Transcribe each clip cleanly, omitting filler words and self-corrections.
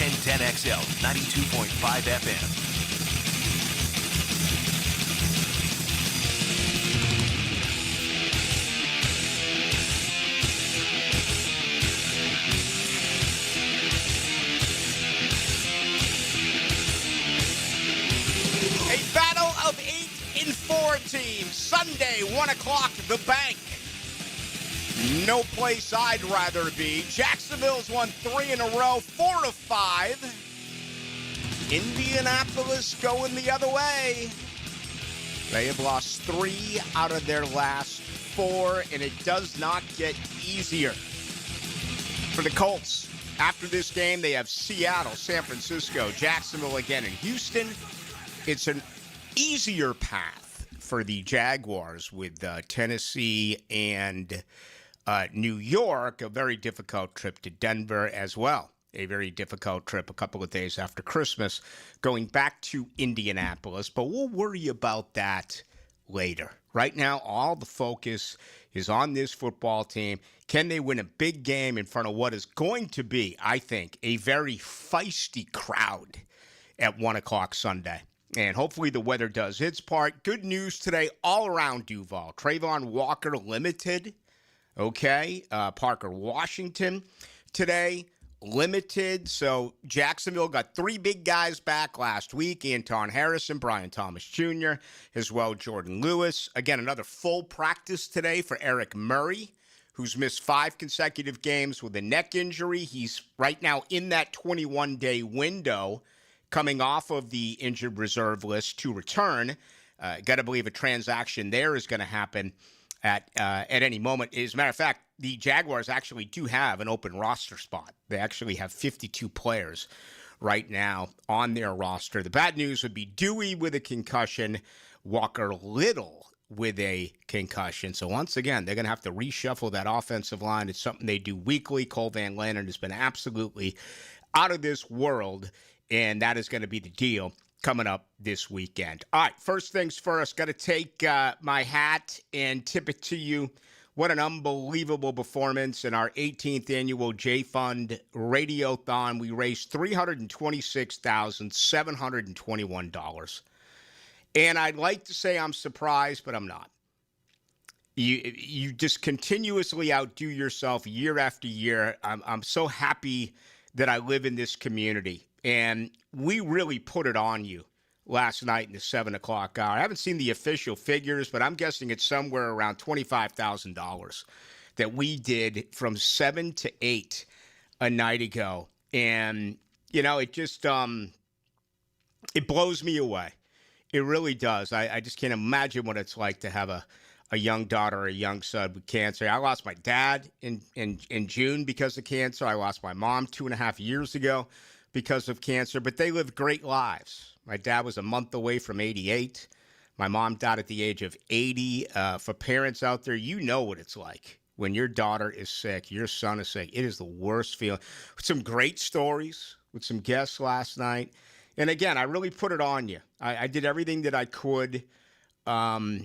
1010XL, 92.5 FM. A battle of 8 and 4 teams. Sunday, 1 o'clock, the bank. No place I'd rather be. Jacksonville's won 3 in a row, 4 of 5. Indianapolis going the other way. They have lost 3 out of their last 4, and it does not get easier for the Colts. After this game, they have Seattle, San Francisco, Jacksonville again, and Houston. It's an easier path for the Jaguars with Tennessee and New York. A very difficult trip to Denver as well. A very difficult trip a couple of days after Christmas going back to Indianapolis. But we'll worry about that later. Right now, all the focus is on this football team. Can they win a big game in front of what is going to be, I think, a very feisty crowd at 1 o'clock Sunday? And hopefully the weather does its part. Good news today all around Duval. Trayvon Walker limited. Okay. Parker Washington today limited. So Jacksonville got 3 big guys back last week. Anton Harrison, Brian Thomas Jr., as well Jordan Lewis. Again, another full practice today for Eric Murray, who's missed 5 consecutive games with a neck injury. He's right now in that 21-day window, coming off of the injured reserve list to return. Got to believe a transaction there is going to happen at any moment. As a matter of fact, the Jaguars actually do have an open roster spot. They actually have 52 players right now on their roster. The bad news would be Dewey with a concussion, Walker Little with a concussion. So once again, they're going to have to reshuffle that offensive line. It's something they do weekly. Cole Van Lanner has been absolutely out of this world. And that is going to be the deal coming up this weekend. All right, first things first, got to take my hat and tip it to you. What an unbelievable performance in our 18th annual J-Fund Radiothon. We raised $326,721. And I'd like to say I'm surprised, but I'm not. You just continuously outdo yourself year after year. I'm so happy that I live in this community. And we really put it on you last night in the 7 o'clock hour. I haven't seen the official figures, but I'm guessing it's somewhere around $25,000 that we did from 7 to 8 a night ago. And, you know, it just, it blows me away. It really does. I just can't imagine what it's like to have a young daughter or a young son with cancer. I lost my dad in June because of cancer. I lost my mom 2.5 years ago because of cancer, but they lived great lives. My dad was a month away from 88. My mom died at the age of 80. For parents out there, you know what it's like when your daughter is sick, your son is sick. It is the worst feeling. Some great stories with some guests last night. And again, I really put it on you. I did everything that I could, to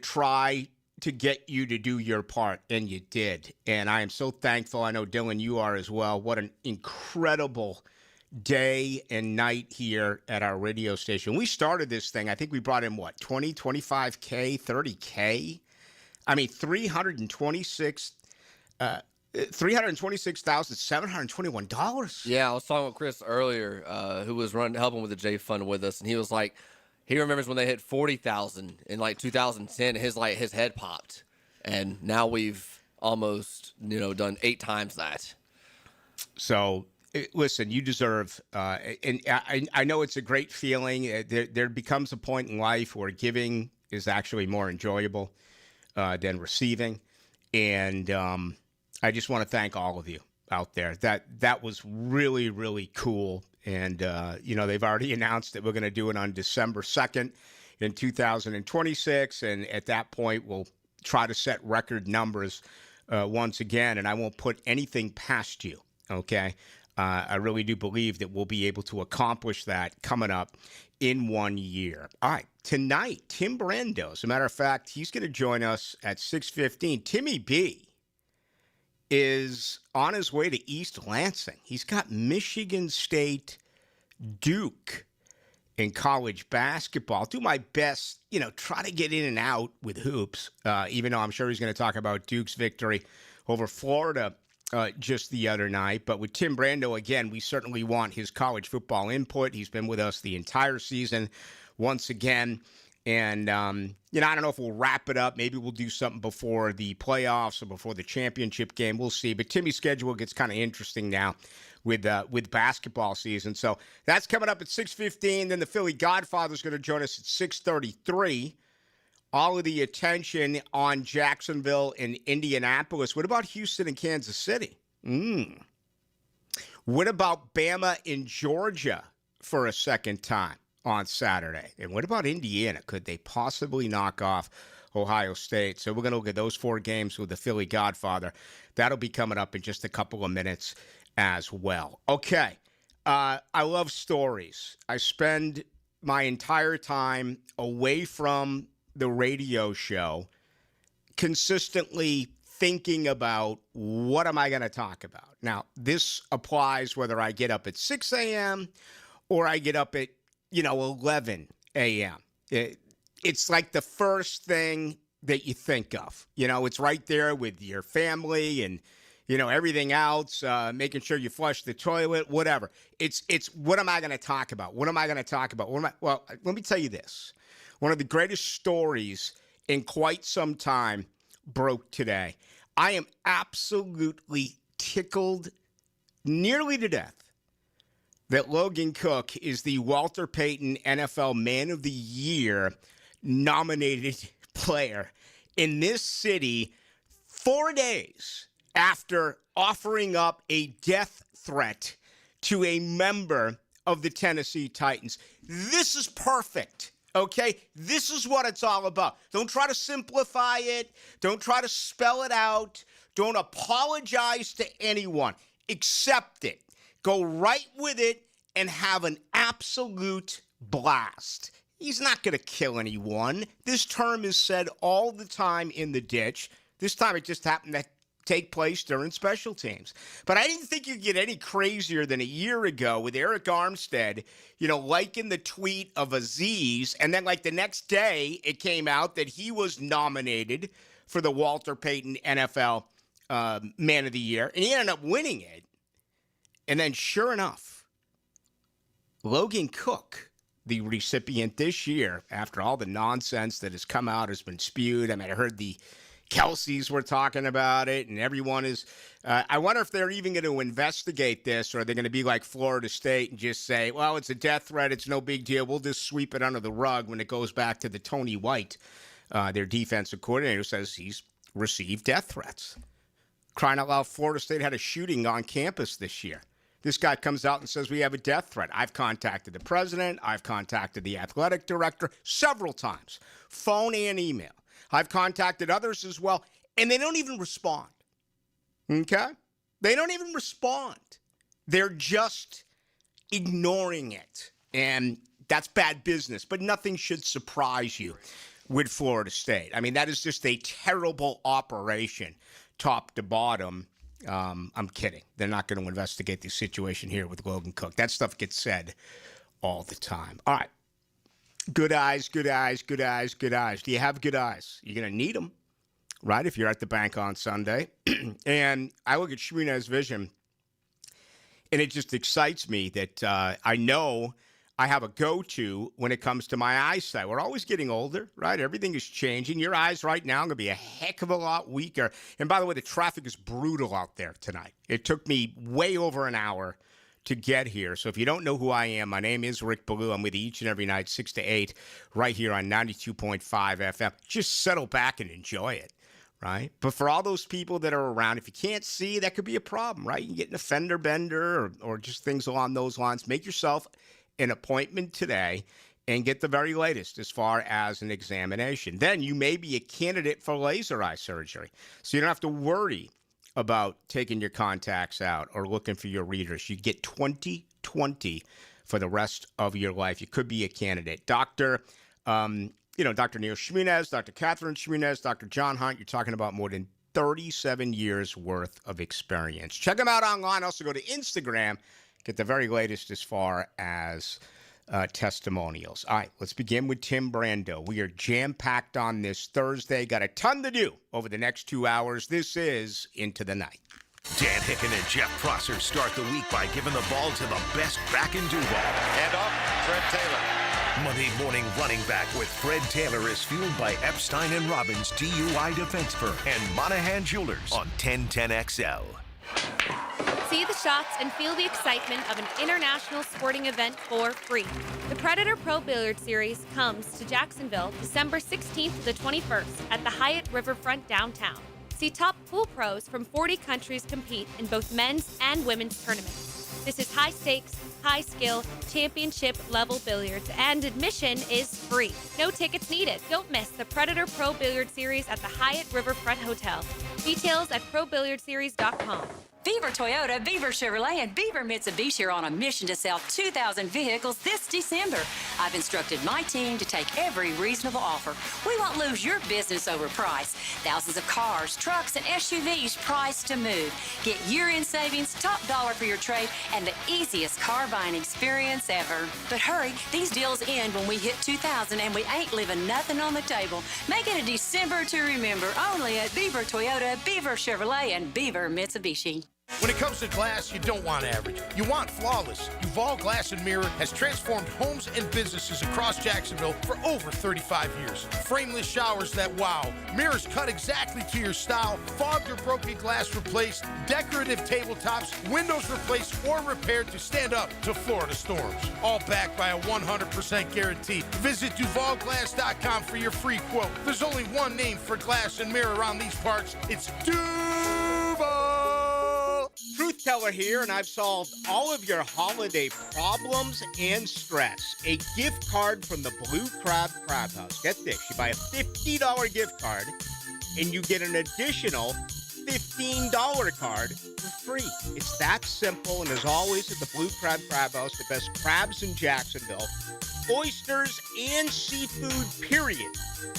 try to get you to do your part, and you did. And I am so thankful. I know, Dylan, you are as well. What an incredible day and night here at our radio station. We started this thing, I think we brought in, 20, 25K, 30K? I mean, $326,721. Yeah, I was talking with Chris earlier, who was helping with the J Fund with us, and he was like, he remembers when they hit 40,000 in 2010. His head popped, and now we've almost done 8 times that. So listen, you deserve, and I know it's a great feeling. There becomes a point in life where giving is actually more enjoyable than receiving, and I just want to thank all of you out there. That was really, really cool. And, they've already announced that we're going to do it on December 2nd in 2026. And at that point, we'll try to set record numbers once again. And I won't put anything past you, okay? I really do believe that we'll be able to accomplish that coming up in 1 year. All right, tonight, Tim Brando. As a matter of fact, he's going to join us at 6:15. Timmy B is on his way to East Lansing. He's got Michigan State, Duke in college basketball. I'll do my best, try to get in and out with hoops, even though I'm sure he's going to talk about Duke's victory over Florida just the other night. But with Tim Brando, again, we certainly want his college football input. He's been with us the entire season once again. And, I don't know if we'll wrap it up. Maybe we'll do something before the playoffs or before the championship game. We'll see. But Timmy's schedule gets kind of interesting now with basketball season. So that's coming up at 6:15. Then the Philly Godfather is going to join us at 6:33. All of the attention on Jacksonville and Indianapolis. What about Houston and Kansas City? What about Bama and Georgia for a second time on Saturday? And what about Indiana? Could they possibly knock off Ohio State? So we're going to look at those four games with the Philly Godfather. That'll be coming up in just a couple of minutes as well. Okay. I love stories. I spend my entire time away from the radio show consistently thinking about what am I going to talk about. Now, this applies whether I get up at 6 a.m. or I get up at 11 a.m. It's like the first thing that you think of. It's right there with your family and, everything else, making sure you flush the toilet, whatever. It's what am I going to talk about? What am I going to talk about? Well, let me tell you this. One of the greatest stories in quite some time broke today. I am absolutely tickled nearly to death that Logan Cook is the Walter Payton NFL Man of the Year nominated player in this city 4 days after offering up a death threat to a member of the Tennessee Titans. This is perfect. Okay? This is what it's all about. Don't try to simplify it. Don't try to spell it out. Don't apologize to anyone. Accept it. Go right with it and have an absolute blast. He's not going to kill anyone. This term is said all the time in the ditch. This time it just happened to take place during special teams. But I didn't think you'd get any crazier than a year ago with Eric Armstead, liking the tweet of Aziz. And then the next day, it came out that he was nominated for the Walter Payton NFL Man of the Year. And he ended up winning it. And then sure enough, Logan Cook, the recipient this year, after all the nonsense that has come out, has been spewed. I mean, I heard the Kelce's were talking about it, and everyone is. I wonder if they're even going to investigate this, or are they going to be like Florida State and just say, well, it's a death threat, it's no big deal, we'll just sweep it under the rug when it goes back to the Tony White, their defensive coordinator, says he's received death threats. Crying out loud, Florida State had a shooting on campus this year. This guy comes out and says we have a death threat. I've contacted the president. I've contacted the athletic director several times, phone and email. I've contacted others as well, and they don't even respond. Okay? They don't even respond. They're just ignoring it. And that's bad business, but nothing should surprise you with Florida State. I mean, that is just a terrible operation, top to bottom. I'm kidding. They're not going to investigate the situation here with Logan Cook. That stuff gets said all the time. All right. Good eyes, good eyes, good eyes, good eyes. Do you have good eyes? You're going to need them, right, if you're at the bank on Sunday. And I look at Shwina's vision, and it just excites me that I know I have a go-to when it comes to my eyesight. We're always getting older, right? Everything is changing. Your eyes right now are going to be a heck of a lot weaker. And by the way, the traffic is brutal out there tonight. It took me way over an hour to get here. So if you don't know who I am, my name is Rick Ballou. I'm with you each and every night, 6 to 8, right here on 92.5 FM. Just settle back and enjoy it, right? But for all those people that are around, if you can't see, that could be a problem, right? You can get an fender bender or just things along those lines. Make yourself an appointment today and get the very latest as far as an examination. Then you may be a candidate for laser eye surgery. So you don't have to worry about taking your contacts out or looking for your readers. You get 20/20 for the rest of your life. You could be a candidate. Dr. Neil Shminez, Dr. Catherine Shminez, Dr. John Hunt, you're talking about more than 37 years worth of experience. Check them out online. Also go to Instagram. Get the very latest as far as testimonials. All right, let's begin with Tim Brando. We are jam-packed on this Thursday. Got a ton to do over the next 2 hours. This is Into the Night. Dan Hicken and Jeff Prosser start the week by giving the ball to the best back in Duval. And off, Fred Taylor. Monday morning running back with Fred Taylor is fueled by Epstein and Robbins DUI defense firm and Monahan Jewelers on 1010XL. See the shots and feel the excitement of an international sporting event for free. The Predator Pro Billiard Series comes to Jacksonville December 16th to the 21st at the Hyatt Riverfront downtown. See top pool pros from 40 countries compete in both men's and women's tournaments. This is high stakes, high skill, championship level billiards, and admission is free. No tickets needed. Don't miss the Predator Pro Billiard Series at the Hyatt Riverfront Hotel. Details at probilliardseries.com. Beaver Toyota, Beaver Chevrolet, and Beaver Mitsubishi are on a mission to sell 2,000 vehicles this December. I've instructed my team to take every reasonable offer. We won't lose your business over price. Thousands of cars, trucks, and SUVs priced to move. Get year-end savings, top dollar for your trade, and the easiest car buying experience ever. But hurry, these deals end when we hit 2,000, and we ain't leaving nothing on the table. Make it a December to remember only at Beaver Toyota, Beaver Chevrolet, and Beaver Mitsubishi. When it comes to glass, you don't want average. You want flawless. Duval Glass and Mirror has transformed homes and businesses across Jacksonville for over 35 years. Frameless showers that wow. Mirrors cut exactly to your style. Fogged or broken glass replaced. Decorative tabletops. Windows replaced or repaired to stand up to Florida storms. All backed by a 100% guarantee. Visit DuvalGlass.com for your free quote. There's only one name for glass and mirror around these parts. It's Duval. Truth Teller here, and I've solved all of your holiday problems and stress. A gift card from the Blue Crab Crab House. Get this, you buy a $50 gift card, and you get an additional $15 card for free. It's that simple, and as always at the Blue Crab Crab House, the best crabs in Jacksonville, oysters and seafood, period.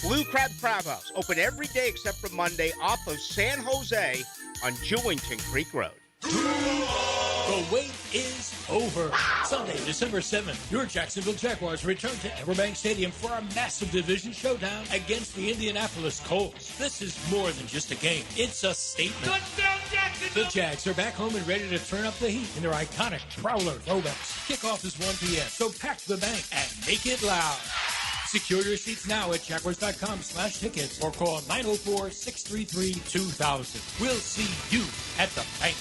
Blue Crab Crab House, open every day except for Monday, off of San Jose on Jewington Creek Road. The wait is over. Sunday, December 7th, your Jacksonville Jaguars return to Everbank Stadium for a massive division showdown against the Indianapolis Colts. This is more than just a game. It's a statement. Touchdown, Jacksonville! The Jags are back home and ready to turn up the heat in their iconic Prowler throwbacks. Kickoff is 1 p.m., so pack the bank and make it loud. Secure your seats now at Jaguars.com/tickets or call 904-633-2000. We'll see you at the bank.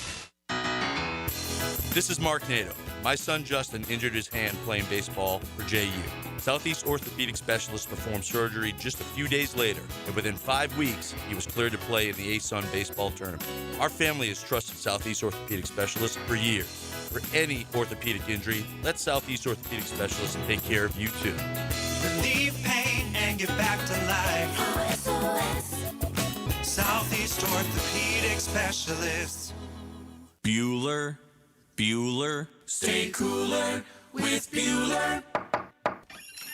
This is Mark Nato. My son Justin injured his hand playing baseball for JU. Southeast Orthopedic Specialist performed surgery just a few days later, and within 5 weeks, he was cleared to play in the ASUN baseball tournament. Our family has trusted Southeast Orthopedic Specialist for years. For any orthopedic injury, let Southeast Orthopedic Specialist take care of you too. Relieve pain and get back to life. Southeast Orthopedic Specialists. Bueller, stay cooler with Bueller.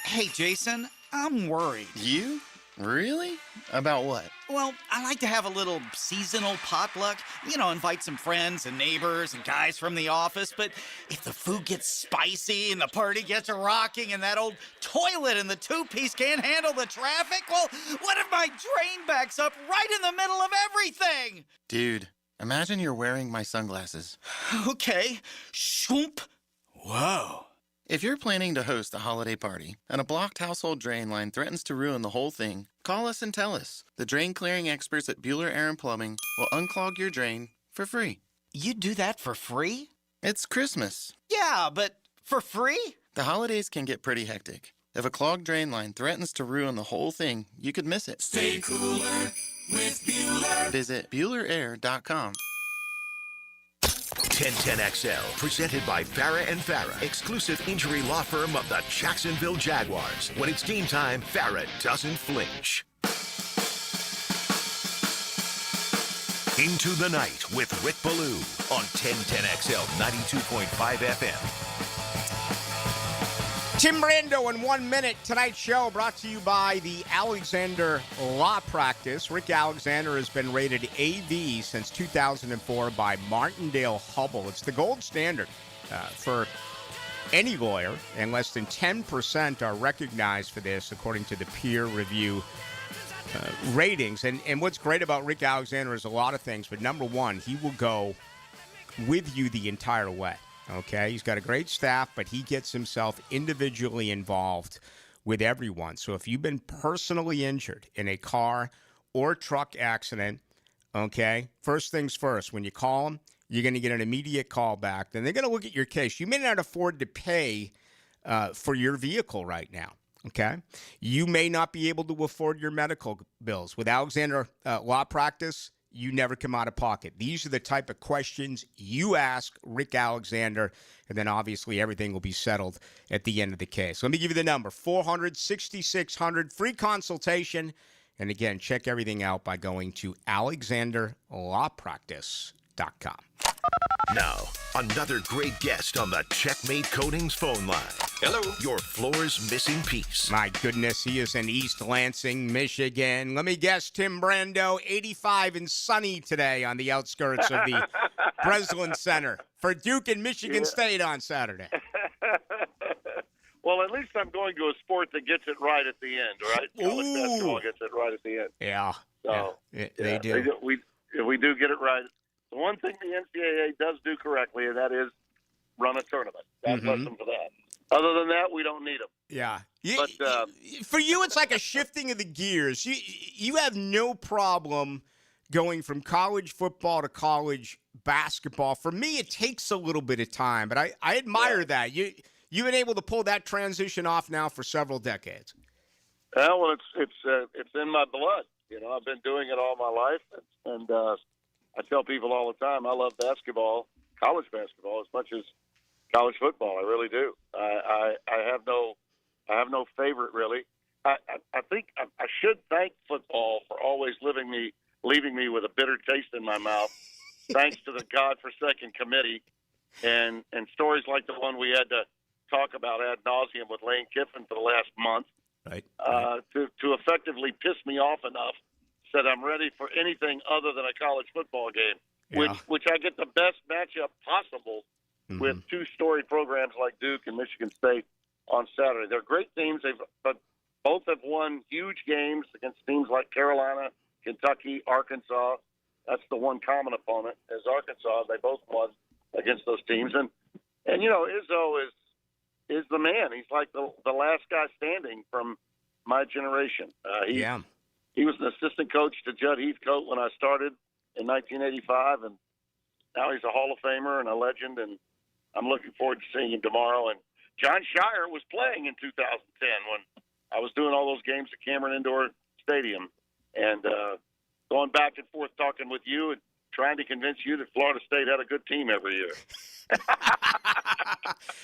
Hey, Jason, I'm worried. You? Really? About what? Well, I like to have a little seasonal potluck. You know, invite some friends and neighbors and guys from the office. But if the food gets spicy and the party gets rocking and that old toilet in the two-piece can't handle the traffic, well, what if my drain backs up right in the middle of everything? Dude, imagine you're wearing my sunglasses. Okay. Shoomp. Whoa. If you're planning to host a holiday party and a blocked household drain line threatens to ruin the whole thing, call us and tell us. The drain clearing experts at Bueller Air & Plumbing will unclog your drain for free. You do that for free? It's Christmas. Yeah, but for free? The holidays can get pretty hectic. If a clogged drain line threatens to ruin the whole thing, you could miss it. Stay cooler with Bueller. Visit BuellerAir.com. 1010XL, presented by Farrah & Farrah, exclusive injury law firm of the Jacksonville Jaguars. When it's game time, Farrah doesn't flinch. Into the Night with Rick Ballou on 1010XL 92.5 FM. Tim Brando in 1 minute. Tonight's show brought to you by the Alexander Law Practice. Rick Alexander has been rated AV since 2004 by Martindale-Hubbell. It's the gold standard for any lawyer, and less than 10% are recognized for this, according to the peer review ratings. And what's great about Rick Alexander is a lot of things, but number one, he will go with you the entire way. Okay, he's got a great staff, but he gets himself individually involved with everyone. So if you've been personally injured in a car or truck accident, okay, first things first, when you call him, you're going to get an immediate call back. Then they're going to look at your case. You may not afford to pay for your vehicle right now, okay? You may not be able to afford your medical bills. With Alexander Law Practice, you never come out of pocket. These are the type of questions you ask Rick Alexander, and then obviously everything will be settled at the end of the case. Let me give you the number, 400-6600, free consultation. And again, check everything out by going to alexanderlawpractice.com. Now, another great guest on the Checkmate Coatings phone line. Hello. Your floor's missing piece. My goodness, he is in East Lansing, Michigan. Let me guess, Tim Brando, 85 and sunny today on the outskirts of the Breslin Center for Duke and Michigan State on Saturday. Well, at least I'm going to a sport that gets it right at the end, right? College basketball gets it right at the end. Yeah. So, they do. We do get it right. The one thing the NCAA does do correctly, and that is run a tournament. God bless them for that. Other than that, we don't need them. Yeah. But for you, it's like a shifting of the gears. You have no problem going from college football to college basketball. For me, it takes a little bit of time, but I admire that. You've been able to pull that transition off now for several decades. Well, it's in my blood. You know, I've been doing it all my life, and I tell people all the time I love basketball, college basketball, as much as college football. I really do. I have no favorite really. I think I should thank football for always leaving me with a bitter taste in my mouth. Thanks to the godforsaken committee and stories like the one we had to talk about ad nauseum with Lane Kiffin for the last month, right. To effectively piss me off enough that I'm ready for anything other than a college football game, which I get the best matchup possible with two storied programs like Duke and Michigan State on Saturday. They're great teams, but both have won huge games against teams like Carolina, Kentucky, Arkansas. That's the one common opponent is Arkansas. They both won against those teams, and you know Izzo is the man. He's like the last guy standing from my generation. He was an assistant coach to Judd Heathcote when I started in 1985, and now he's a Hall of Famer and a legend, and I'm looking forward to seeing him tomorrow. And John Shire was playing in 2010 when I was doing all those games at Cameron Indoor Stadium, and going back and forth talking with you and trying to convince you that Florida State had a good team every year.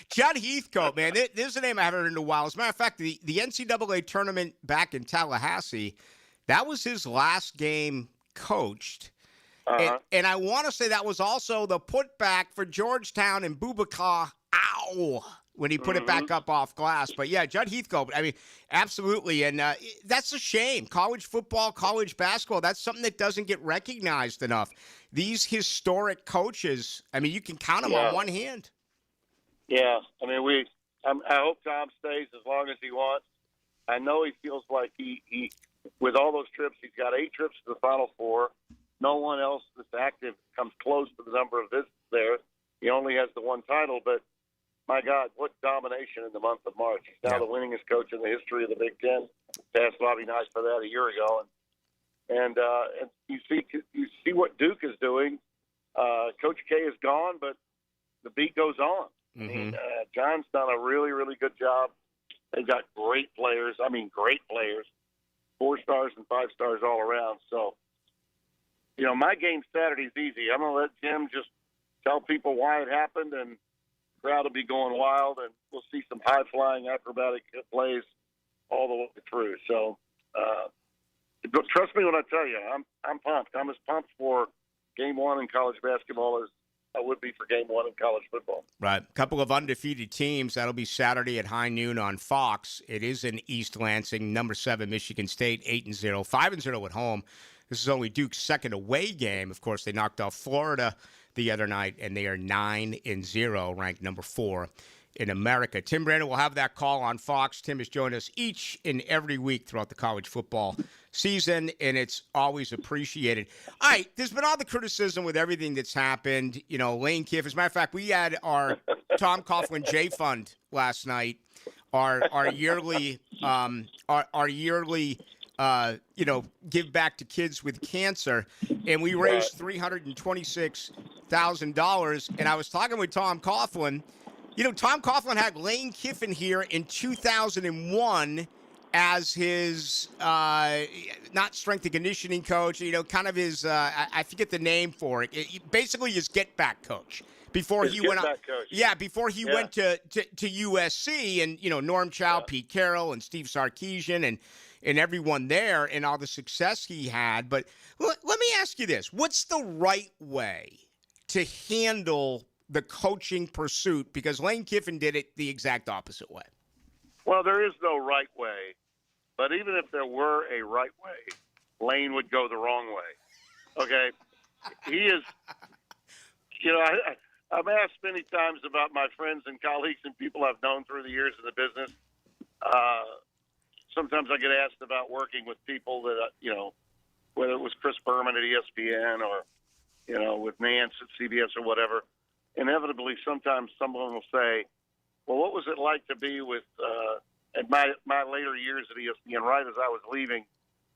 Judd Heathcote, man, this is a name I haven't heard in a while. As a matter of fact, the NCAA tournament back in Tallahassee, that was his last game coached. And I want to say that was also the putback for Georgetown and Boubacar, when he put it back up off glass. But, yeah, Judd Heathcote, I mean, absolutely. And that's a shame. College football, college basketball, that's something that doesn't get recognized enough. These historic coaches, I mean, you can count them on one hand. Yeah. I mean, I hope Tom stays as long as he wants. I know he feels like he with all those trips, he's got 8 trips to the Final Four. No one else that's active comes close to the number of visits there. He only has the one title, but my God, what domination in the month of March. He's now the winningest coach in the history of the Big Ten. Asked Bobby Nice for that a year ago. And you see what Duke is doing. Coach K is gone, but the beat goes on. I mean, John's done a really, really good job. They've got great players. I mean, great players. 4 stars and 5 stars all around. So, you know, my game Saturday's easy. I'm going to let Jim just tell people why it happened, and the crowd will be going wild, and we'll see some high-flying acrobatic plays all the way through. So, but trust me when I tell you, I'm pumped. I'm as pumped for Game 1 in college basketball I would be for Game 1 in college football. Right. A couple of undefeated teams. That'll be Saturday at high noon on Fox. It is in East Lansing. Number 7, Michigan State, 8-0, 5-0 at home. This is only Duke's second away game. Of course, they knocked off Florida the other night, and they are 9-0, ranked number 4 in America. Tim Brandon will have that call on Fox. Tim has joined us each and every week throughout the college football season, and it's always appreciated. All right, there's been all the criticism with everything that's happened. You know, Lane Kiffin. As a matter of fact, we had our Tom Coughlin J Fund last night, our yearly give back to kids with cancer, and we raised $326,000. And I was talking with Tom Coughlin. You know, Tom Coughlin had Lane Kiffin here in 2001 as his, not strength and conditioning coach, you know, kind of his, I forget the name for it. Basically his get-back coach. Before he went on, before he went to USC, and, you know, Norm Chow, Pete Carroll, and Steve Sarkisian, and everyone there, and all the success he had. But let me ask you this. What's the right way to handle the coaching pursuit? Because Lane Kiffin did it the exact opposite way. Well, there is no right way. But even if there were a right way, Lane would go the wrong way. Okay? He is, you know, I'm asked many times about my friends and colleagues and people I've known through the years in the business. Sometimes I get asked about working with people that, you know, whether it was Chris Berman at ESPN or, you know, with Nance at CBS or whatever. Inevitably, sometimes someone will say, well, what was it like to be with, at my later years at ESPN, right as I was leaving,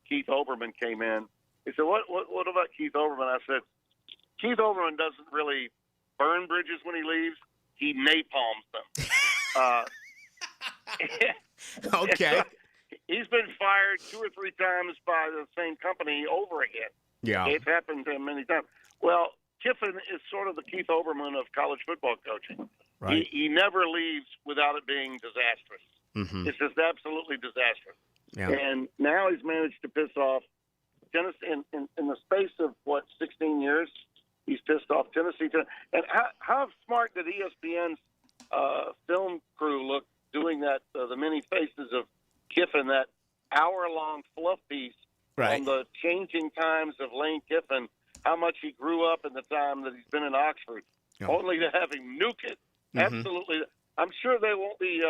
Keith Olbermann came in. He said, what about Keith Olbermann? I said, Keith Olbermann doesn't really burn bridges when he leaves. He napalms them. Okay. He's been fired 2 or 3 times by the same company over again. Yeah. It's happened to him many times. Well, Kiffin is sort of the Keith Olbermann of college football coaching. Right. He never leaves without it being disastrous. Mm-hmm. It's just absolutely disastrous. Yeah. And now he's managed to piss off Tennessee in the space of, 16 years? He's pissed off Tennessee. And how smart did ESPN's film crew look doing that, the many faces of Kiffin, that hour-long fluff piece on the changing times of Lane Kiffin, how much he grew up in the time that he's been in Oxford, only to have him nuke it. Mm-hmm. Absolutely. I'm sure they won't be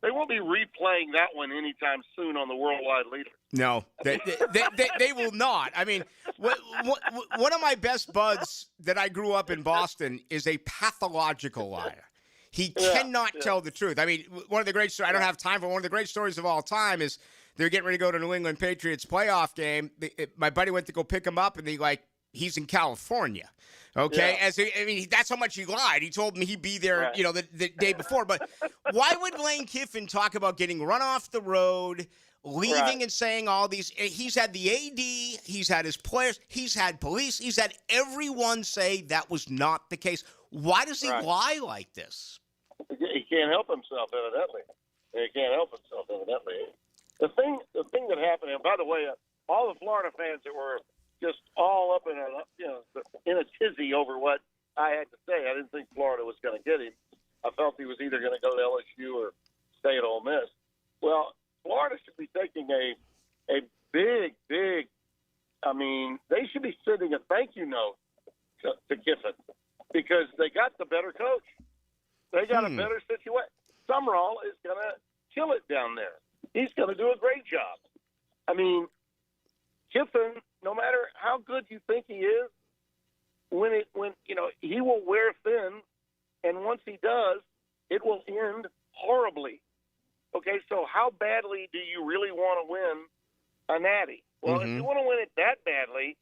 replaying that one anytime soon on the Worldwide Leader. No, they will not. I mean, one of my best buds that I grew up in Boston is a pathological liar. He cannot tell the truth. I mean, one of the great stories, I don't have time for one of the great stories of all time is they're getting ready to go to New England Patriots playoff game. My buddy went to go pick him up, and he's in California. Okay, that's how much he lied. He told me he'd be there, you know, the day before. But why would Lane Kiffin talk about getting run off the road, leaving and saying all these? He's had the AD, he's had his players, he's had police, he's had everyone say that was not the case. Why does he lie like this? He can't help himself, evidently. The thing that happened, and by the way, all the Florida fans that were just all up in a tizzy over what I had to say. I didn't think Florida was going to get him. I felt he was either going to go to LSU or stay at Ole Miss. Well, Florida should be taking a big, I mean, they should be sending a thank you note to Kiffin because they got the better coach. They got a better situation. Summerall is going to kill it down there. He's going to do a great job. I mean, Kiffin, no matter how good you think he is, when you know, he will wear thin, and once he does, it will end horribly. Okay, so how badly do you really want to win a natty? Well, if you want to win it that badly,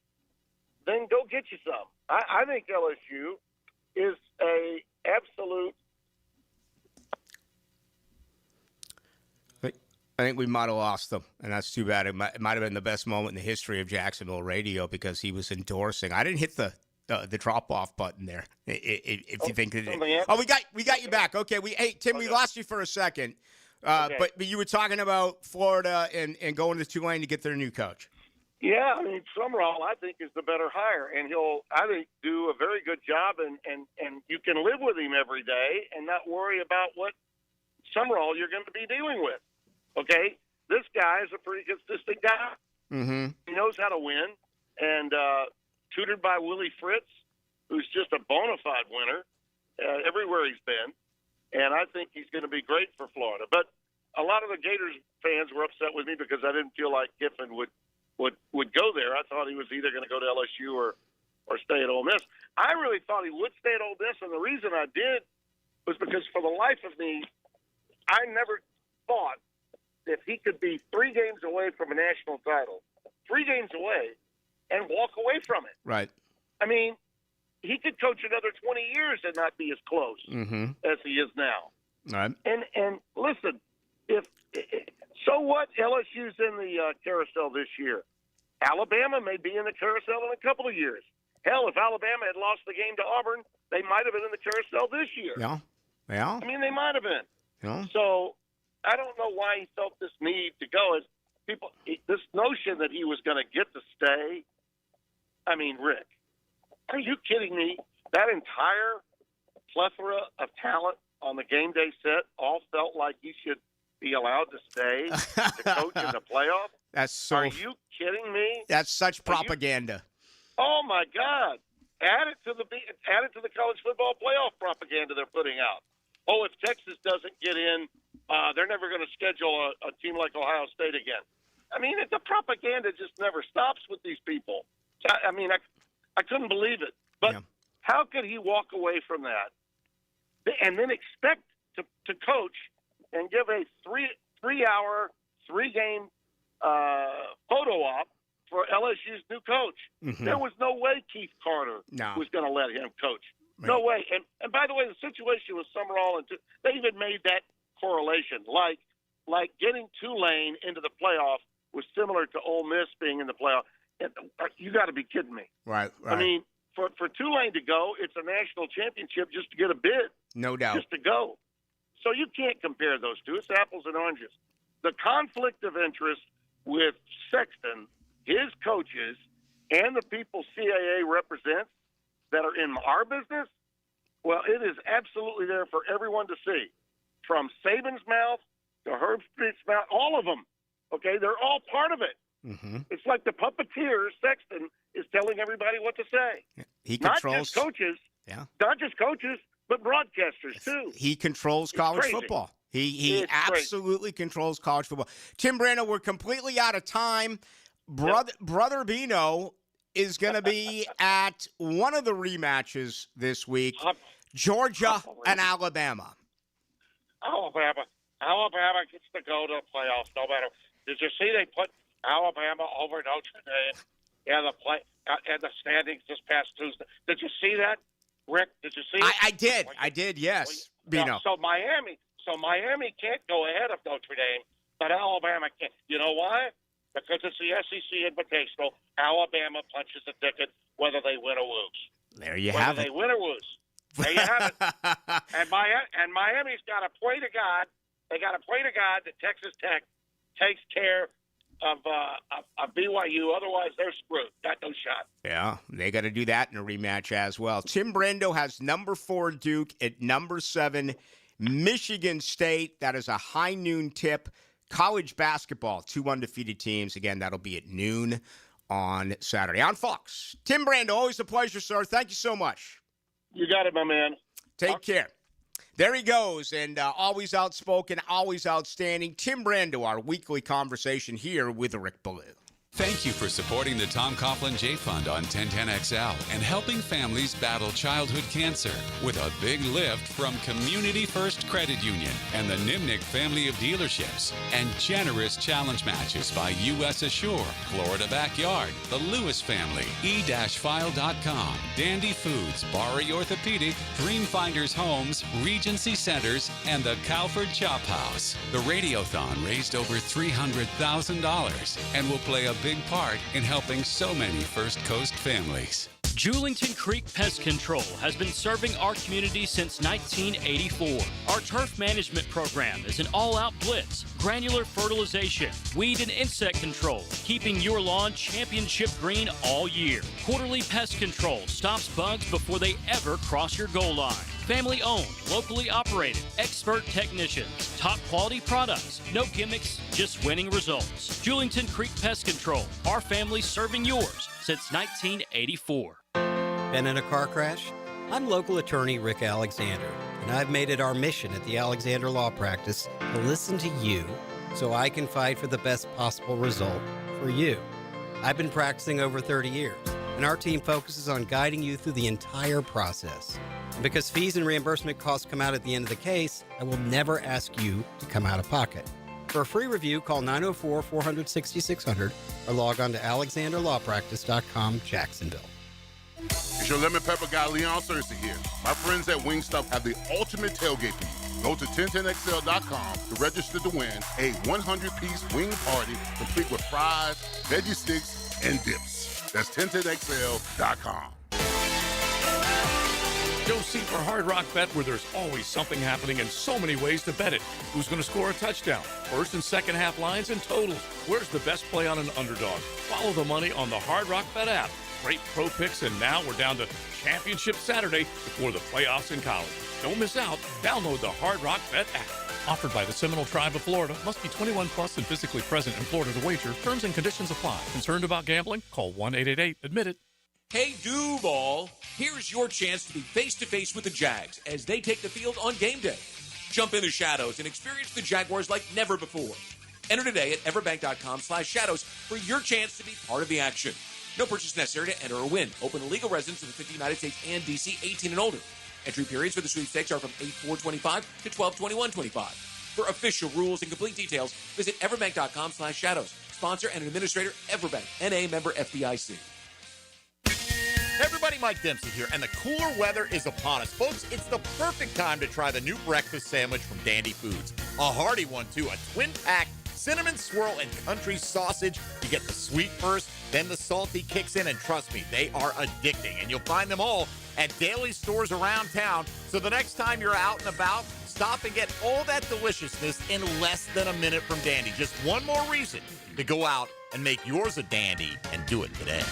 then go get you some. I think LSU is a absolute. I think we might have lost him, and that's too bad. It might have been the best moment in the history of Jacksonville radio because he was endorsing. I didn't hit the drop-off button there. If you think we got you back. Okay, hey Tim, we lost you for a second, but you were talking about Florida and going to Tulane to get their new coach. Yeah, I mean, Summerall, I think, is the better hire, and he'll, I think, do a very good job, and you can live with him every day and not worry about what Summerall you're going to be dealing with. Okay? This guy is a pretty consistent guy. Mm-hmm. He knows how to win, and tutored by Willie Fritz, who's just a bona fide winner everywhere he's been, and I think he's going to be great for Florida. But a lot of the Gators fans were upset with me because I didn't feel like Kiffin would go there. I thought he was either going to go to LSU or stay at Ole Miss. I really thought he would stay at Ole Miss, and the reason I did was because for the life of me, I never thought if he could be 3 games away from a national title, 3 games away, and walk away from it. Right. I mean, he could coach another 20 years and not be as close as he is now. Right. And listen, so what? LSU's in the carousel this year. Alabama may be in the carousel in a couple of years. Hell, if Alabama had lost the game to Auburn, they might have been in the carousel this year. Yeah. I mean, they might have been. Yeah. So I don't know why he felt this need to go. As people, this notion that he was going to get to stay. I mean, Rick, are you kidding me? That entire plethora of talent on the game day set all felt like he should be allowed to stay to coach in the playoff? That's so. Are you kidding me? That's such propaganda. Oh my God! Add it to the college football playoff propaganda they're putting out. Oh, if Texas doesn't get in, they're never going to schedule a team like Ohio State again. I mean, the propaganda just never stops with these people. I mean, I couldn't believe it. But how could he walk away from that and then expect to coach and give a three-hour, 3-game photo op for LSU's new coach? Mm-hmm. There was no way Keith Carter was going to let him coach. Right. No way. And by the way, the situation with Summerall, they even made that correlation. Like getting Tulane into the playoff was similar to Ole Miss being in the playoff. And you got to be kidding me. Right. I mean, for Tulane to go, it's a national championship just to get a bid. No doubt. Just to go. So you can't compare those two. It's apples and oranges. The conflict of interest with Sexton, his coaches, and the people CAA represents that are in our business, well, it is absolutely there for everyone to see. From Saban's mouth to Herb Street's mouth, all of them. Okay, they're all part of it. Mm-hmm. It's like the puppeteer, Sexton, is telling everybody what to say. He controls. Not just coaches. Yeah. Not just coaches, but broadcasters, too. He controls college football. He absolutely controls college football. Tim Brando, we're completely out of time. Brother Bino is going to be at one of the rematches this week, Georgia and Alabama. Alabama gets to go to the playoffs no matter. Did you see they put Alabama over Notre Dame in the standings this past Tuesday? Did you see that, Rick? Did you see it? I did, yes. Bino. So Miami can't go ahead of Notre Dame, but Alabama can't. You know why? Because it's the SEC Invitational. Alabama punches the ticket whether they win or lose. There you have it. Whether they win or lose. There you have it. And Miami's got to pray to God. They got to pray to God that Texas Tech takes care of BYU. Otherwise, they're screwed. Got no shot. Yeah, they got to do that in a rematch as well. Tim Brando has number 4 Duke at number 7 Michigan State. That is a high noon tip. College basketball, 2 undefeated teams. Again, that'll be at noon on Saturday on Fox. Tim Brando, always a pleasure, sir. Thank you so much. You got it, my man. Take care. There he goes, and always outspoken, always outstanding. Tim Brando, our weekly conversation here with Rick Ballou. Thank you for supporting the Tom Coughlin J Fund on 1010XL and helping families battle childhood cancer with a big lift from Community First Credit Union and the Nimnick family of dealerships and generous challenge matches by U.S. Assure, Florida Backyard, the Lewis family, e-file.com, Dandy Foods, Bari Orthopedic, Dreamfinders Homes, Regency Centers, and the Calford Chop House. The Radiothon raised over $300,000 and will play a big part in helping so many First Coast families. Julington Creek Pest Control has been serving our community since 1984. Our turf management program is an all-out blitz, granular fertilization, weed and insect control, keeping your lawn championship green all year. Quarterly pest control stops bugs before they ever cross your goal line. Family owned, locally operated, expert technicians, top quality products, no gimmicks, just winning results. Julington Creek Pest Control, our family serving yours since 1984. Been in a car crash? I'm local attorney Rick Alexander, and I've made it our mission at the Alexander Law Practice to listen to you so I can fight for the best possible result for you. I've been practicing over 30 years, and our team focuses on guiding you through the entire process. And because fees and reimbursement costs come out at the end of the case, I will never ask you to come out of pocket. For a free review, call 904-400-6600 or log on to alexanderlawpractice.com, Jacksonville. It's your lemon pepper guy, Leon Cersei here. My friends at Wingstop have the ultimate tailgate for you. Go to 1010XL.com to register to win a 100-piece wing party complete with fries, veggie sticks, and dips. That's 1010XL.com. Go see for Hard Rock Bet, where there's always something happening and so many ways to bet it. Who's going to score a touchdown? First and second half lines and totals. Where's the best play on an underdog? Follow the money on the Hard Rock Bet app. Great pro picks, and now we're down to Championship Saturday before the playoffs in college. Don't miss out. Download the Hard Rock Bet app. Offered by the Seminole Tribe of Florida. Must be 21 plus and physically present in Florida to wager. Terms and conditions apply. Concerned about gambling? Call 1-888-ADMIT-IT. Hey, Duval, here's your chance to be face-to-face with the Jags as they take the field on game day. Jump in the shadows and experience the Jaguars like never before. Enter today at everbank.com/shadows for your chance to be part of the action. No purchase necessary to enter or win. Open to legal residents of the 50 United States and D.C., 18 and older. Entry periods for the sweepstakes are from 8/4/25 to 12/21/25. For official rules and complete details, visit everbank.com/shadows. Sponsor and administrator, Everbank, N.A. member FDIC. Hey everybody, Mike Dempsey here, and the cooler weather is upon us. Folks, it's the perfect time to try the new breakfast sandwich from Dandy Foods. A hearty one, too. A twin-pack cinnamon swirl and country sausage. You get the sweet first, then the salty kicks in, and trust me, they are addicting. And you'll find them all at daily stores around town. So the next time you're out and about, stop and get all that deliciousness in less than a minute from Dandy. Just one more reason to go out and make yours a dandy, and do it today.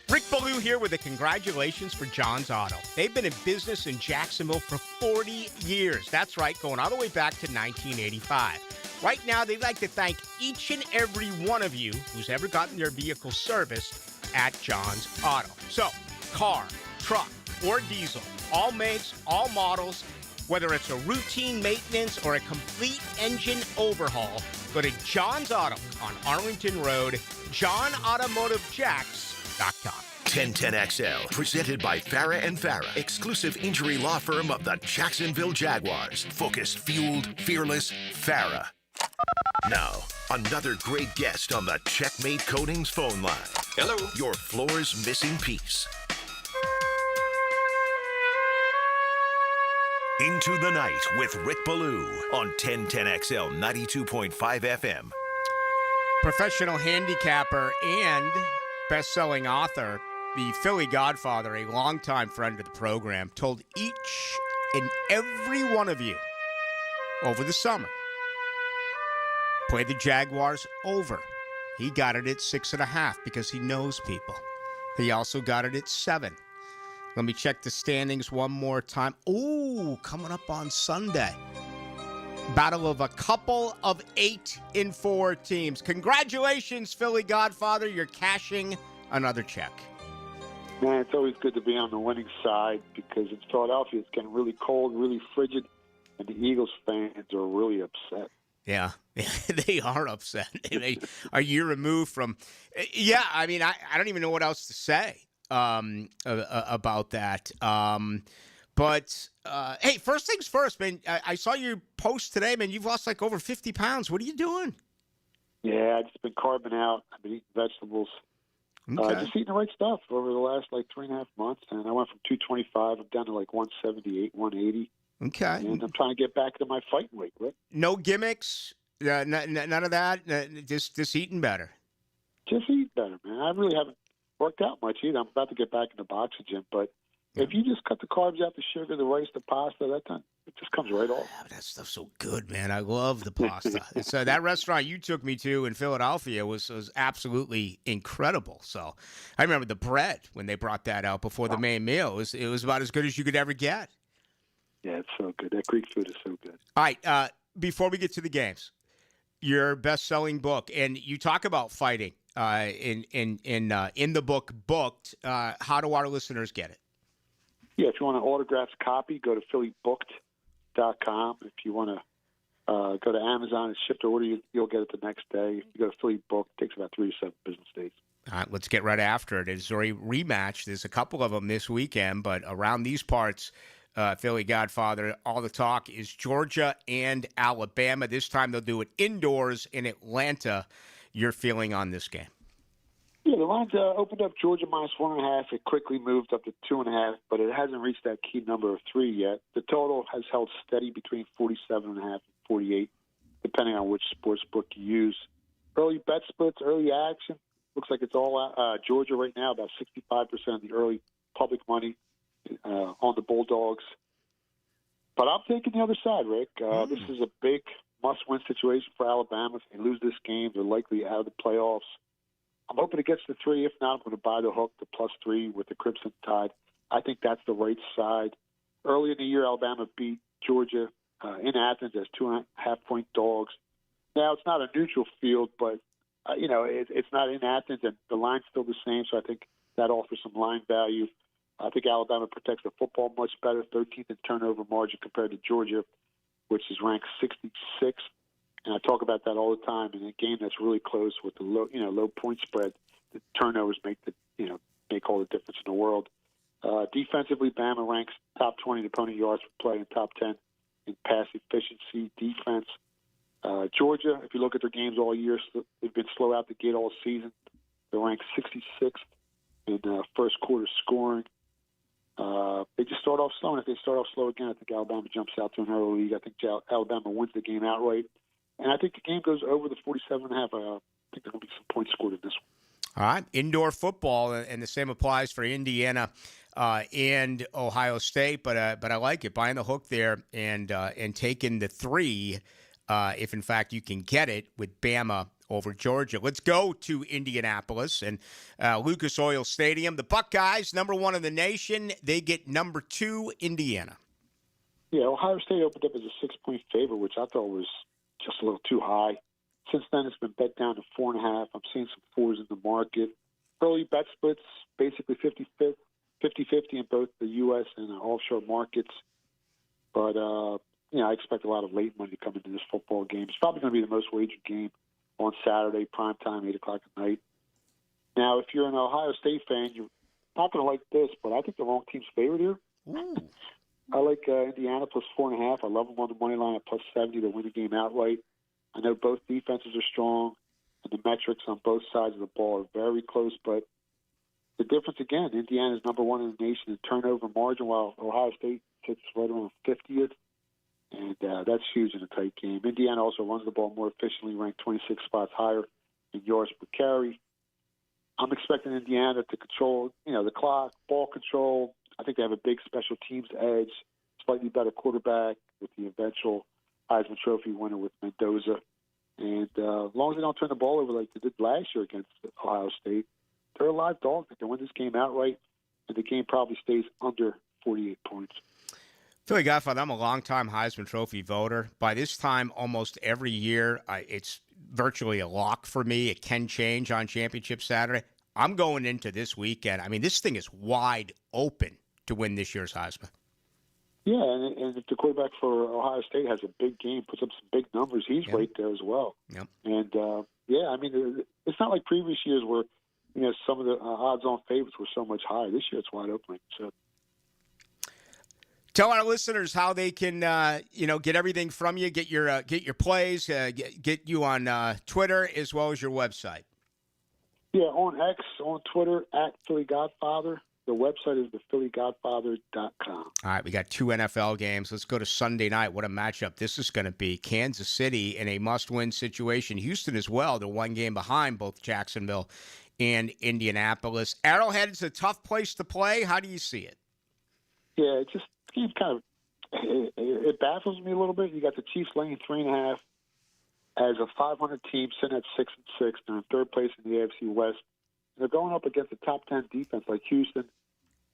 Rick Ballou here with a congratulations for John's Auto. They've been in business in Jacksonville for 40 years. That's right, going all the way back to 1985. Right now, they'd like to thank each and every one of you who's ever gotten their vehicle serviced at John's Auto. So, car, truck, or diesel, all makes, all models, whether it's a routine maintenance or a complete engine overhaul, go to John's Auto on Arlington Road, johnautomotivejacks.com. 1010XL, presented by Farah and Farah, exclusive injury law firm of the Jacksonville Jaguars. Focused, fueled, fearless, Farah. Now, another great guest on the Checkmate Coatings phone line. Hello. Your floor's missing piece. Into the Night with Rick Ballou on 1010XL 92.5 FM. Professional handicapper and best-selling author, the Philly Godfather, a longtime friend of the program, told each and every one of you over the summer, play the Jaguars over. He got it at 6.5 because he knows people. He also got it at 7. Let me check the standings one more time. Ooh, coming up on Sunday. Battle of a couple of 8-4 teams. Congratulations, Philly Godfather. You're cashing another check. Man, it's always good to be on the winning side because in Philadelphia it's getting really cold, really frigid, and the Eagles fans are really upset. Yeah, they are upset. They are a year removed from. Yeah, I mean, I don't even know what else to say about that. But, hey, first things first, man, I saw your post today, man. You've lost like over 50 pounds. What are you doing? Yeah, I've just been carving out. I've been eating vegetables. Okay. Just eating the right stuff over the last like 3.5 months. And I went from 225 down to like 178, 180. Okay. And I'm trying to get back to my fighting weight, Rick. No gimmicks? None of that? Just eating better? Just eating better, man. I really haven't worked out much either. I'm about to get back in the boxing gym, but if you just cut the carbs out, the sugar, the rice, the pasta, it just comes right off. Yeah, that stuff's so good, man. I love the pasta. So that restaurant you took me to in Philadelphia was absolutely incredible. So I remember the bread when they brought that out before the main meal. It was about as good as you could ever get. Yeah, it's so good. That Greek food is so good. All right, before we get to the games, your best-selling book, and you talk about fighting in the book Booked. How do our listeners get it? Yeah, if you want an autographed copy, go to phillybooked.com. If you want to go to Amazon and ship to order, you'll get it the next day. If you go to Philly Booked, it takes about 3 to 7 business days. All right, let's get right after it. It's a rematch. There's a couple of them this weekend, but around these parts, Philly Godfather, all the talk is Georgia and Alabama. This time they'll do it indoors in Atlanta. Your feeling on this game? Yeah, the line's opened up Georgia -1.5. It quickly moved up to 2.5, but it hasn't reached that key number of 3 yet. The total has held steady between 47.5 and 48, depending on which sports book you use. Early bet splits, early action. Looks like it's all Georgia right now, about 65% of the early public money on the Bulldogs. But I'm taking the other side, Rick. This is a big must-win situation for Alabama. If they lose this game, they're likely out of the playoffs. I'm hoping it gets to 3. If not, I'm going to buy the hook, the +3 with the Crimson Tide. I think that's the right side. Early in the year, Alabama beat Georgia in Athens as 2.5-point dogs. Now, it's not a neutral field, but, it's not in Athens, and the line's still the same, so I think that offers some line value. I think Alabama protects the football much better, 13th in turnover margin compared to Georgia, which is ranked 66th. And I talk about that all the time. In a game that's really close with the low point spread, the turnovers make all the difference in the world. Defensively, Bama ranks top 20 in opponent yards per play and top 10 in pass efficiency defense. Georgia, if you look at their games all year, they've been slow out the gate all season. They're ranked 66th in first quarter scoring. They just start off slow, and if they start off slow again, I think Alabama jumps out to an early lead. I think Alabama wins the game outright. And I think the game goes over the 47.5. I think there's going to be some points scored in this one. All right, indoor football, and the same applies for Indiana and Ohio State. But I like it, buying the hook there and taking the 3, if in fact you can get it with Bama over Georgia. Let's go to Indianapolis and Lucas Oil Stadium. The Buckeyes, #1 in the nation. They get #2, Indiana. Yeah, Ohio State opened up as a 6-point favorite, which I thought was just a little too high. Since then, it's been bet down to 4.5. I'm seeing some 4s in the market. Early bet splits, basically 50-50 in both the U.S. and offshore markets. But, I expect a lot of late money to come into this football game. It's probably going to be the most wagered game on Saturday, primetime, 8 o'clock at night. Now, if you're an Ohio State fan, you're not going to like this, but I think the wrong team's favored here. I like Indiana +4.5. I love them on the money line at +70 to win the game outright. I know both defenses are strong, and the metrics on both sides of the ball are very close. But the difference, again, Indiana's #1 in the nation in turnover margin, while Ohio State sits right around 50th. And that's huge in a tight game. Indiana also runs the ball more efficiently, ranked 26 spots higher in yards per carry. I'm expecting Indiana to control, the clock, ball control. I think they have a big special teams edge, slightly better quarterback with the eventual Heisman Trophy winner with Mendoza. And as long as they don't turn the ball over like they did last year against Ohio State, they're a live dog. They can win this game outright, and the game probably stays under 48 points. Philly Godfather, I'm a longtime Heisman Trophy voter. By this time, almost every year, it's virtually a lock for me. It can change on Championship Saturday. I'm going into this weekend. I mean, this thing is wide open to win this year's Heisman. Yeah, and if the quarterback for Ohio State has a big game, puts up some big numbers, he's right there as well. Yep. And, it's not like previous years where, some of the odds-on favorites were so much higher. This year it's wide open, like you said. Tell our listeners how they can, get everything from you, get your plays, get you on Twitter as well as your website. Yeah, on X, on Twitter, @PhillyGodfather. The website is thephillygodfather.com. All right, we got 2 NFL games. Let's go to Sunday night. What a matchup this is going to be. Kansas City in a must-win situation. Houston as well. They're 1 game behind both Jacksonville and Indianapolis. Arrowhead's a tough place to play. How do you see it? Yeah, it just seems kind of it baffles me a little bit. You got the Chiefs laying 3.5 as a 500 team sitting at 6-6. They're in third place in the AFC West. And they're going up against a top 10 defense like Houston,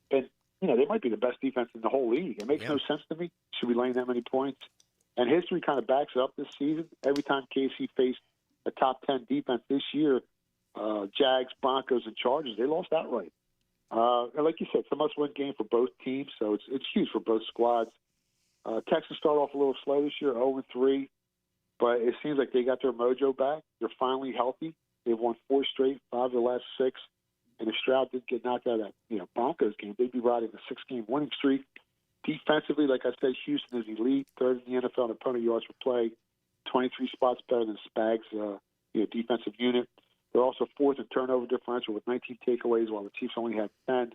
and they might be the best defense in the whole league. It makes no sense to me. Should be laying that many points? And history kind of backs it up this season. Every time KC faced a top 10 defense this year, Jags, Broncos, and Chargers, they lost outright. And like you said, it's a must-win game for both teams, so it's huge for both squads. Texans start off a little slow this year, 0-3, but it seems like they got their mojo back. They're finally healthy. They've won 4 straight, 5 of the last 6. And if Stroud didn't get knocked out of that Broncos game, they'd be riding a 6-game winning streak. Defensively, like I said, Houston is elite, third in the NFL in opponent yards per play, 23 spots better than Spags' defensive unit. They're also fourth in turnover differential with 19 takeaways, while the Chiefs only had 10.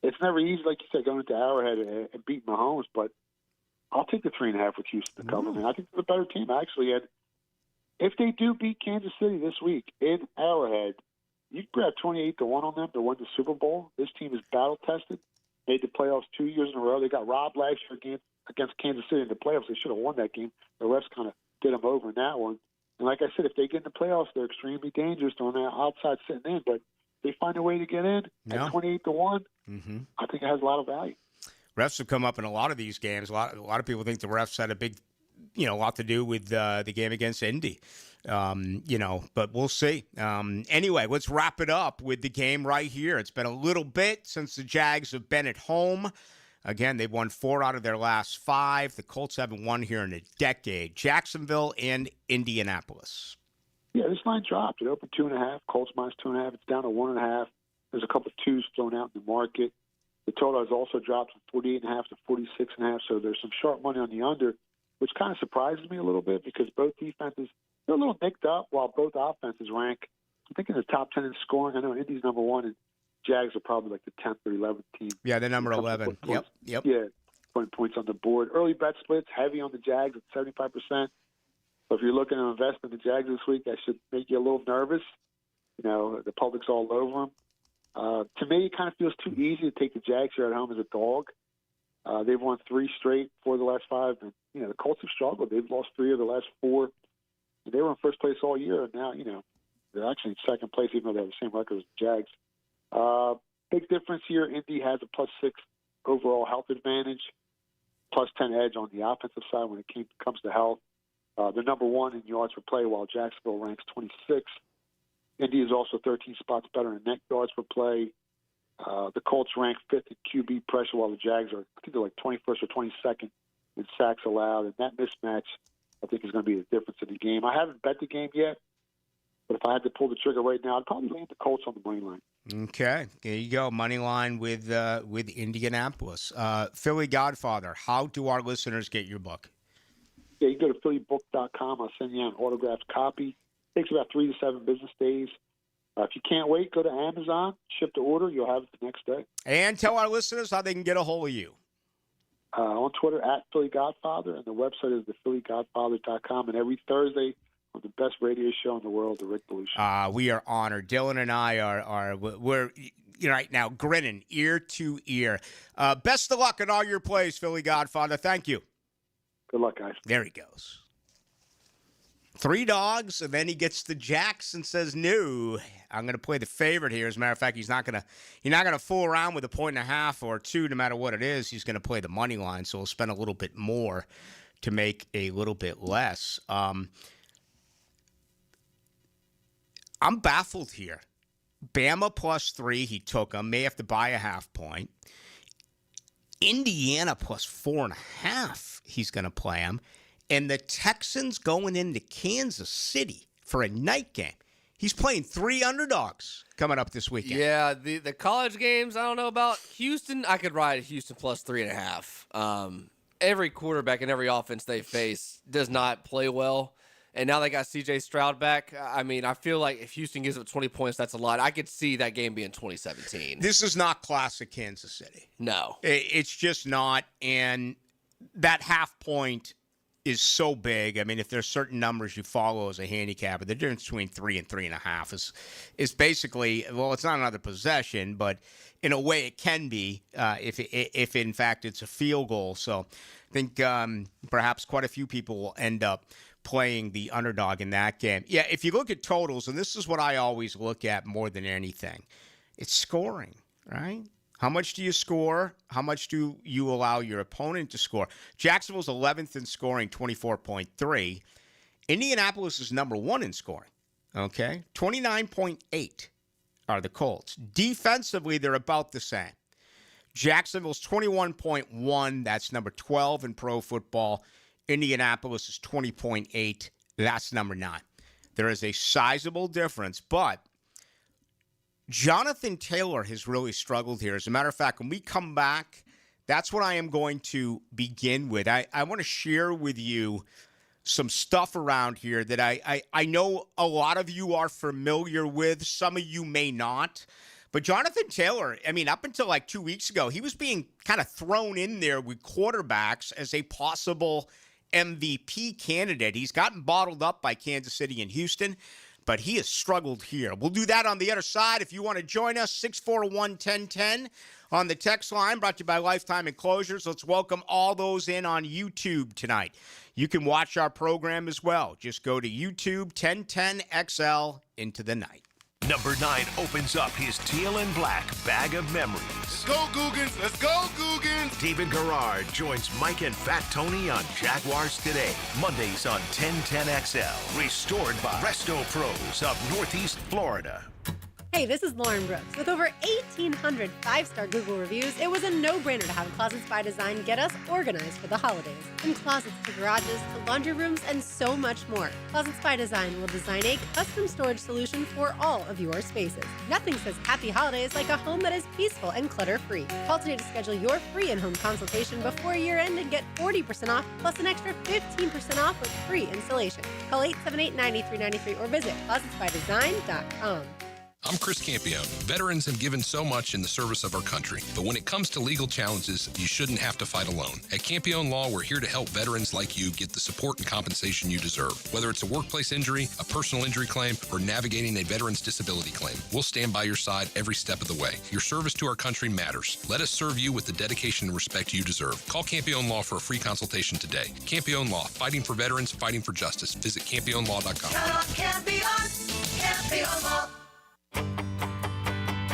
It's never easy, like you said, going into Arrowhead and beating Mahomes, but I'll take the 3.5 with Houston to cover. I mean, I think they're a better team, actually. And if they do beat Kansas City this week in Arrowhead, you can grab 28-1 on them to win the Super Bowl. This team is battle-tested. Made the playoffs 2 years in a row. They got robbed last year against Kansas City in the playoffs. They should have won that game. The refs kind of did them over in that one. And like I said, if they get in the playoffs, they're extremely dangerous on the outside sitting in. But they find a way to get in at 28-1. I think it has a lot of value. Refs have come up in a lot of these games. A lot of people think the refs had a big, lot to do with the game against Indy. But we'll see. Anyway, let's wrap it up with the game right here. It's been a little bit since the Jags have been at home. Again, they've won 4 out of their last 5. The Colts haven't won here in a decade. Jacksonville and Indianapolis. Yeah, this line dropped. It opened 2.5. Colts minus 2.5. It's down to 1.5. There's a couple of 2s thrown out in the market. The total has also dropped from 48.5 to 46.5. So there's some sharp money on the under, which kind of surprises me a little bit because both defenses, they're a little nicked up while both offenses rank, I think, in the top 10 in scoring. I know Indy's number 1, and Jags are probably like the 10th or 11th team. Yeah, they're number 11. Yep. Yeah, putting points on the board. Early bet splits, heavy on the Jags at 75%. So if you're looking to invest in the Jags this week, that should make you a little nervous. The public's all over them. To me, it kind of feels too easy to take the Jags here at home as a dog. They've won 3 straight, 4 of the last 5. And, the Colts have struggled. They've lost 3 of the last 4. And they were in first place all year. And now, they're actually in second place, even though they have the same record as the Jags. Big difference here. Indy has a +6 overall health advantage, +10 edge on the offensive side when it comes to health. They're number 1 in yards per play, while Jacksonville ranks 26. Indy is also 13 spots better in net yards per play. The Colts rank 5th in QB pressure, while the Jags are, I think they're like 21st or 22nd in sacks allowed. And that mismatch, I think, is going to be the difference in the game. I haven't bet the game yet, but if I had to pull the trigger right now, I'd probably lean the Colts on the money line. Okay, there you go. Money line with Indianapolis. Philly Godfather, how do our listeners get your book? Yeah, you can go to phillybook.com. I'll send you an autographed copy. It takes about 3 to 7 business days. If you can't wait, go to Amazon, ship the order. You'll have it the next day. And tell our listeners how they can get a hold of you. On Twitter, @PhillyGodfather, and the website is thephillygodfather.com. And every Thursday on the best radio show in the world, The Rick Ballou Show. We are honored. Dylan and I we're right now grinning ear to ear. Best of luck in all your plays, Philly Godfather. Thank you. Good luck, guys. There he goes. 3 dogs, and then he gets the Jacks and says, "No, I'm going to play the favorite here." As a matter of fact, he's not going to fool around with a 1.5 or 2, no matter what it is. He's going to play the money line, so he'll spend a little bit more to make a little bit less. I'm baffled here. Bama +3, he took him. May have to buy a half point. Indiana +4.5, he's going to play him. And the Texans going into Kansas City for a night game. He's playing 3 underdogs coming up this weekend. Yeah, the college games, I don't know about. Houston, I could ride Houston +3.5. Every quarterback and every offense they face does not play well. And now they got C.J. Stroud back. I mean, I feel like if Houston gives up 20 points, that's a lot. I could see that game being 2017. This is not classic Kansas City. No. It's just not. And that half point so big. I mean, if there's certain numbers you follow as a handicapper, the difference between 3 and 3.5 is basically, well, it's not another possession, but in a way it can be if in fact it's a field goal. So I think perhaps quite a few people will end up playing the underdog in that game. Yeah, if you look at totals, and this is what I always look at more than anything, it's scoring, right? How much do you score? How much do you allow your opponent to score? Jacksonville's 11th in scoring, 24.3. Indianapolis is number 1 in scoring, okay? 29.8 are the Colts. Defensively, they're about the same. Jacksonville's 21.1. That's number 12 in pro football. Indianapolis is 20.8. That's number 9. There is a sizable difference, but Jonathan Taylor has really struggled here. As a matter of fact, when we come back, that's what I am going to begin with. I want to share with you some stuff around here that I know a lot of you are familiar with. Some of you may not. But Jonathan Taylor, I mean, up until like 2 weeks ago, he was being kind of thrown in there with quarterbacks as a possible MVP candidate. He's gotten bottled up by Kansas City and Houston, but he has struggled here. We'll do that on the other side. If you want to join us, 641-1010 on the text line, brought to you by Lifetime Enclosures. Let's welcome all those in on YouTube tonight. You can watch our program as well. Just go to YouTube, 1010XL, into the night. Number 9 opens up his teal and black bag of memories. Let's go, Googans. Let's go, Googans. David Garrard joins Mike and Fat Tony on Jaguars Today. Mondays on 1010XL. Restored by Resto Pros of Northeast Florida. Hey, this is Lauren Brooks. With over 1,800 5-star Google reviews, it was a no-brainer to have Closets by Design get us organized for the holidays. From closets to garages to laundry rooms and so much more. Closets by Design will design a custom storage solution for all of your spaces. Nothing says happy holidays like a home that is peaceful and clutter-free. Call today to schedule your free in-home consultation before year-end and get 40% off plus an extra 15% off with free installation. Call 878-9393 or visit closetsbydesign.com. I'm Chris Campione. Veterans have given so much in the service of our country, but when it comes to legal challenges, you shouldn't have to fight alone. At Campione Law, we're here to help veterans like you get the support and compensation you deserve. Whether it's a workplace injury, a personal injury claim, or navigating a veteran's disability claim, we'll stand by your side every step of the way. Your service to our country matters. Let us serve you with the dedication and respect you deserve. Call Campione Law for a free consultation today. Campione Law, fighting for veterans, fighting for justice. Visit CampioneLaw.com. Campione Law.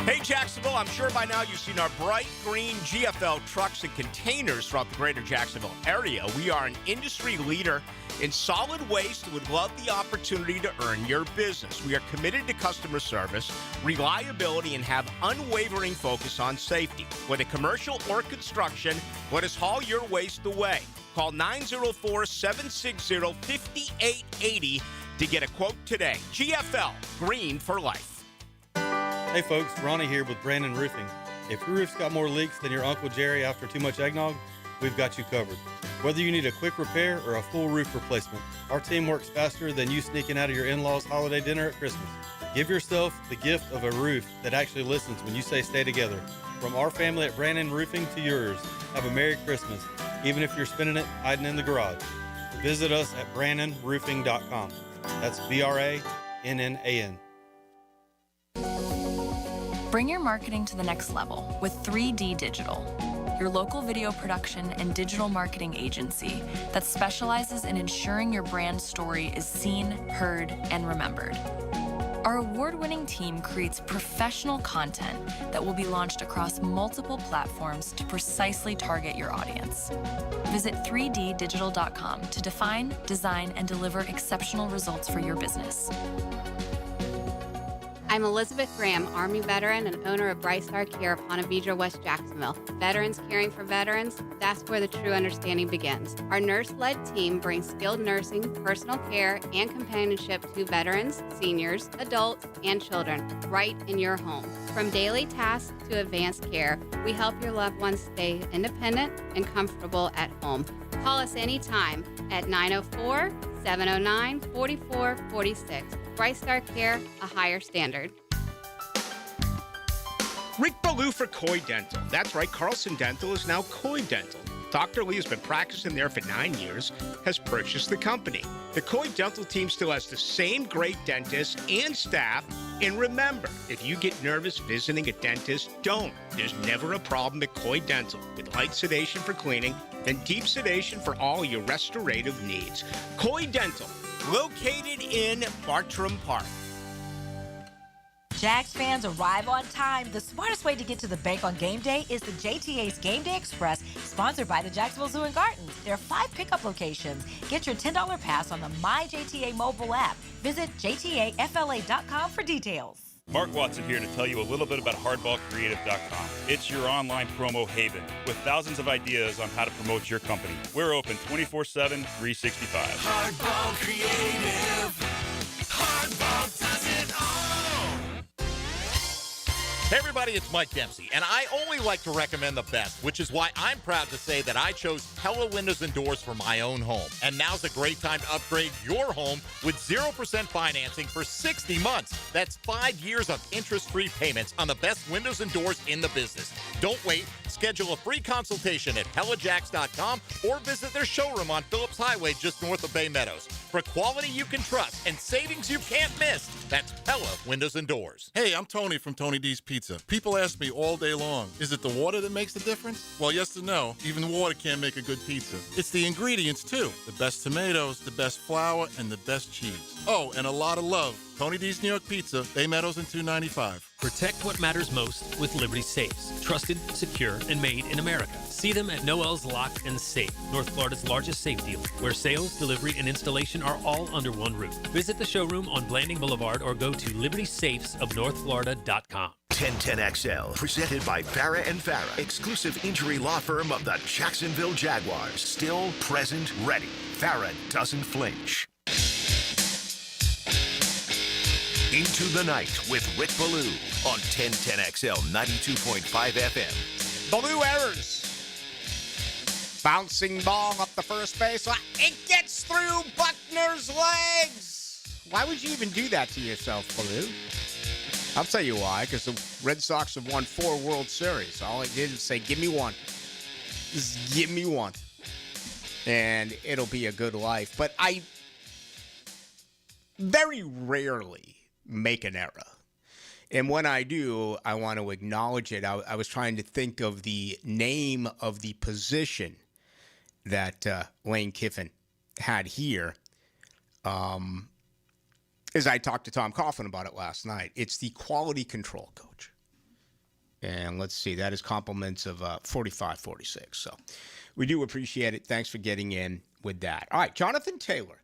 Hey, Jacksonville, I'm sure by now you've seen our bright green GFL trucks and containers throughout the greater Jacksonville area. We are an industry leader in solid waste and would love the opportunity to earn your business. We are committed to customer service, reliability, and have unwavering focus on safety. Whether commercial or construction, let us haul your waste away. Call 904-760-5880 to get a quote today. GFL, green for life. Hey folks, Ronnie here with Brandon Roofing. If your roof's got more leaks than your Uncle Jerry after too much eggnog, we've got you covered. Whether you need a quick repair or a full roof replacement, our team works faster than you sneaking out of your in-laws' holiday dinner at Christmas. Give yourself the gift of a roof that actually listens when you say stay together. From our family at Brandon Roofing to yours, have a Merry Christmas, even if you're spending it hiding in the garage. Visit us at brandonroofing.com. That's BRANNAN. Bring your marketing to the next level with 3D Digital, your local video production and digital marketing agency that specializes in ensuring your brand story is seen, heard, and remembered. Our award-winning team creates professional content that will be launched across multiple platforms to precisely target your audience. Visit 3ddigital.com to define, design, and deliver exceptional results for your business. I'm Elizabeth Graham, Army veteran and owner of Bright Star Care of Ponte Vedra, West Jacksonville. Veterans caring for veterans, that's where the true understanding begins. Our nurse-led team brings skilled nursing, personal care, and companionship to veterans, seniors, adults, and children right in your home. From daily tasks to advanced care, we help your loved ones stay independent and comfortable at home. Call us anytime at 904-709-4446. Bright Star Care, a higher standard. Rick Ballou for Coy Dental. That's right, Carlson Dental is now Coy Dental. Dr. Lee has been practicing there for 9 years, has purchased the company. The Coy Dental team still has the same great dentists and staff. And remember, if you get nervous visiting a dentist, don't. There's never a problem at Coy Dental. With light sedation for cleaning and deep sedation for all your restorative needs. Coy Dental, located in Bartram Park. Jags fans, arrive on time. The smartest way to get to the bank on game day is the JTA's Game Day Express, sponsored by the Jacksonville Zoo and Gardens. There are 5 pickup locations. Get your $10 pass on the MyJTA mobile app. Visit jtafla.com for details. Mark Watson here to tell you a little bit about hardballcreative.com. It's your online promo haven with thousands of ideas on how to promote your company. We're open 24/7, 365. Hardball Creative. Hardball does it all. Hey everybody, it's Mike Dempsey, and I only like to recommend the best, which is why I'm proud to say that I chose Pella Windows and Doors for my own home. And now's a great time to upgrade your home with 0% financing for 60 months. That's 5 years of interest-free payments on the best windows and doors in the business. Don't wait. Schedule a free consultation at PellaJacks.com or visit their showroom on Phillips Highway just north of Bay Meadows. For quality you can trust and savings you can't miss, that's Pella Windows and Doors. Hey, I'm Tony from Tony D's Pizza. People ask me all day long, is it the water that makes the difference? Well, yes and no. Even water can't make a good pizza. It's the ingredients, too. The best tomatoes, the best flour, and the best cheese. Oh, and a lot of love. Tony D's New York Pizza, Bay Meadows and 295. Protect what matters most with Liberty Safes. Trusted, secure, and made in America. See them at Noel's Lock and Safe, North Florida's largest safe dealer, where sales, delivery, and installation are all under one roof. Visit the showroom on Blanding Boulevard or go to libertysafesofnorthflorida.com. 1010XL, presented by Farah and Farah, exclusive injury law firm of the Jacksonville Jaguars. Still, present, ready. Farah doesn't flinch. Into the Night with Rick Ballou on 1010XL 92.5 FM. Ballou errors. Bouncing ball up the first base. It gets through Buckner's legs. Why would you even do that to yourself, Ballou? I'll tell you why, because the Red Sox have won 4 World Series. All I did is say, give me one. Just give me one. And it'll be a good life. But I very rarely make an error. And when I do, I want to acknowledge it. I was trying to think of the name of the position that Lane Kiffin had here. As I talked to Tom Coughlin about it last night, it's the quality control coach. And let's see, that is compliments of 45-46. So we do appreciate it. Thanks for getting in with that. All right, Jonathan Taylor.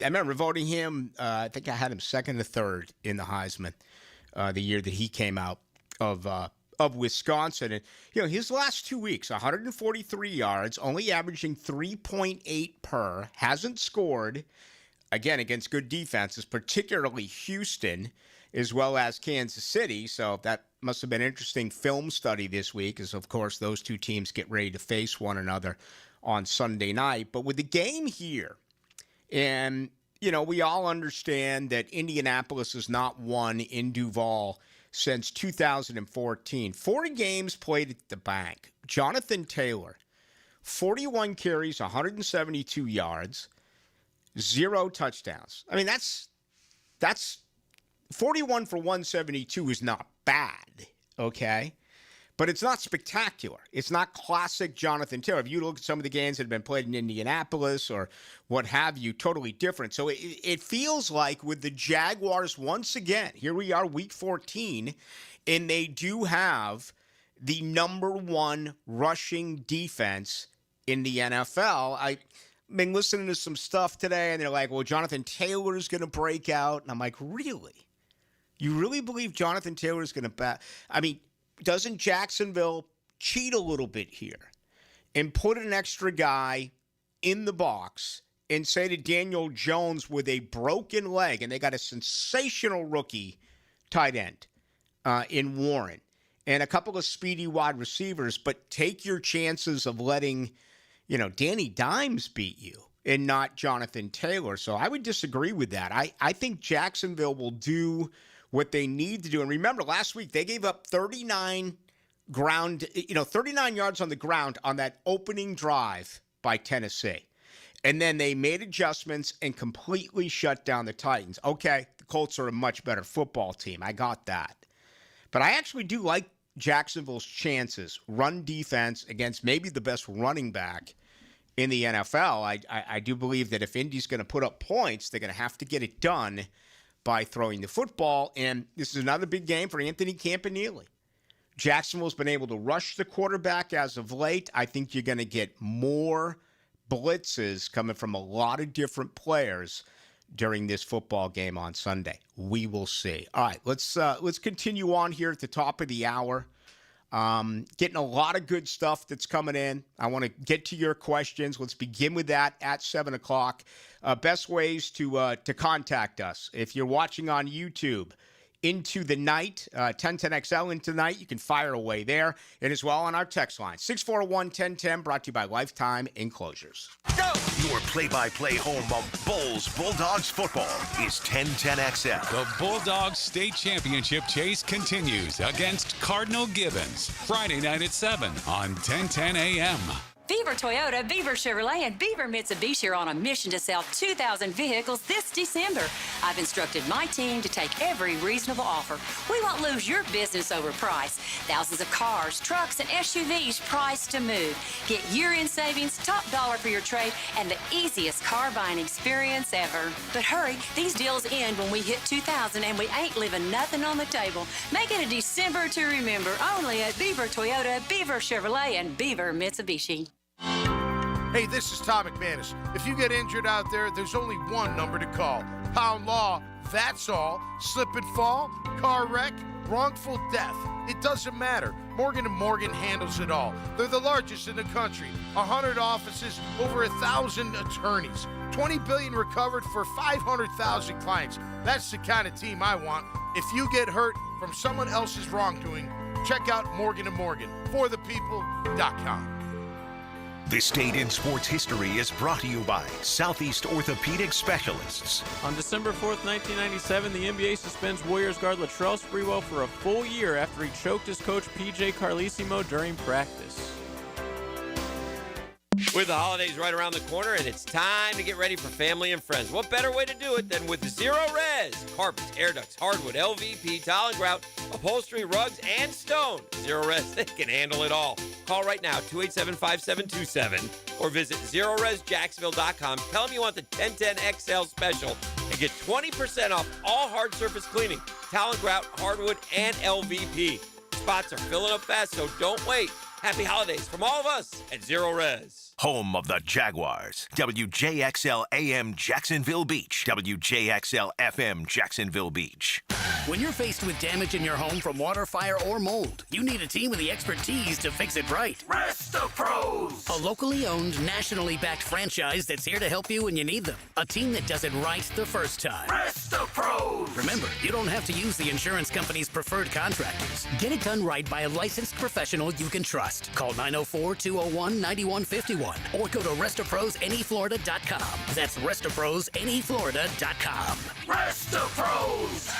I remember voting him, I think I had him second or third in the Heisman the year that he came out of Wisconsin. And, his last 2 weeks, 143 yards, only averaging 3.8 per, hasn't scored, again, against good defenses, particularly Houston, as well as Kansas City. So that must have been an interesting film study this week, as, of course, those two teams get ready to face one another on Sunday night. But with the game here, and, we all understand that Indianapolis has not won in Duval since 2014. 4 games played at the bank. Jonathan Taylor, 41 carries, 172 yards, 0 touchdowns. I mean, that's 41 for 172 is not bad, okay? But it's not spectacular. It's not classic Jonathan Taylor. If you look at some of the games that have been played in Indianapolis or what have you, totally different. So it feels like with the Jaguars, once again, here we are, week 14, and they do have the number 1 rushing defense in the NFL. I've been listening to some stuff today, and they're like, well, Jonathan Taylor's going to break out. And I'm like, really? You really believe Jonathan Taylor's going to doesn't Jacksonville cheat a little bit here and put an extra guy in the box and say to Daniel Jones with a broken leg, and they got a sensational rookie tight end in Warren and a couple of speedy wide receivers, but take your chances of letting, Danny Dimes beat you and not Jonathan Taylor. So I would disagree with that. I think Jacksonville will do what they need to do. And remember, last week they gave up 39 ground, 39 yards on the ground on that opening drive by Tennessee. And then they made adjustments and completely shut down the Titans. Okay, the Colts are a much better football team. I got that. But I actually do like Jacksonville's chances, run defense against maybe the best running back in the NFL. I do believe that if Indy's going to put up points, they're going to have to get it done by throwing the football. And this is another big game for Anthony Campanile. Jacksonville's been able to rush the quarterback as of late. I think you're going to get more blitzes coming from a lot of different players during this football game on Sunday. We will see. All right, let's continue on here at the top of the hour. Getting a lot of good stuff that's coming in. I want to get to your questions. Let's begin with that at 7 o'clock. Best ways to contact us. If you're watching on YouTube, Into the Night, 1010XL Into the Night, you can fire away there. And as well on our text line, 641-1010, brought to you by Lifetime Enclosures. Go! Your play-by-play home of Bulls Bulldogs football is 1010XL. The Bulldogs State Championship chase continues against Cardinal Gibbons. Friday night at 7 on 1010 AM. Beaver Toyota, Beaver Chevrolet, and Beaver Mitsubishi are on a mission to sell 2,000 vehicles this December. I've instructed my team to take every reasonable offer. We won't lose your business over price. Thousands of cars, trucks, and SUVs priced to move. Get year-end savings, top dollar for your trade, and the easiest car buying experience ever. But hurry, these deals end when we hit 2,000, and we ain't leaving nothing on the table. Make it a December to remember, only at Beaver Toyota, Beaver Chevrolet, and Beaver Mitsubishi. Hey, this is Tom McManus. If you get injured out there, there's only one number to call. Pound Law, that's all. Slip and fall, car wreck, wrongful death. It doesn't matter. Morgan & Morgan handles it all. They're the largest in the country. 100 offices, over 1,000 attorneys. $20 billion recovered for 500,000 clients. That's the kind of team I want. If you get hurt from someone else's wrongdoing, check out Morgan & Morgan. ForThePeople.com. This Day in Sports History is brought to you by Southeast Orthopedic Specialists. On December 4th, 1997, the NBA suspends Warriors guard Latrell Sprewell for a full year after he choked his coach P.J. Carlesimo during practice. With the holidays right around the corner, and it's time to get ready for family and friends. What better way to do it than with Zero Res? Carpets, air ducts, hardwood, LVP, tile and grout, upholstery, rugs, and stone. Zero Res, they can handle it all. Call right now, 287-5727, or visit ZeroResJacksonville.com. Tell them you want the 1010XL special and get 20% off all hard surface cleaning, tile and grout, hardwood, and LVP. Spots are filling up fast, so don't wait. Happy holidays from all of us at Zero Res. Home of the Jaguars. WJXL AM Jacksonville Beach. WJXL FM Jacksonville Beach. When you're faced with damage in your home from water, fire, or mold, you need a team with the expertise to fix it right. Rest-A-Pros! A locally owned, nationally backed franchise that's here to help you when you need them. A team that does it right the first time. Rest-A-Pros! Remember, you don't have to use the insurance company's preferred contractors. Get it done right by a licensed professional you can trust. Call 904-201-9151 or go to RestaProsAnyFlorida.com. That's RestaProsAnyFlorida.com. Rest-A-Pros!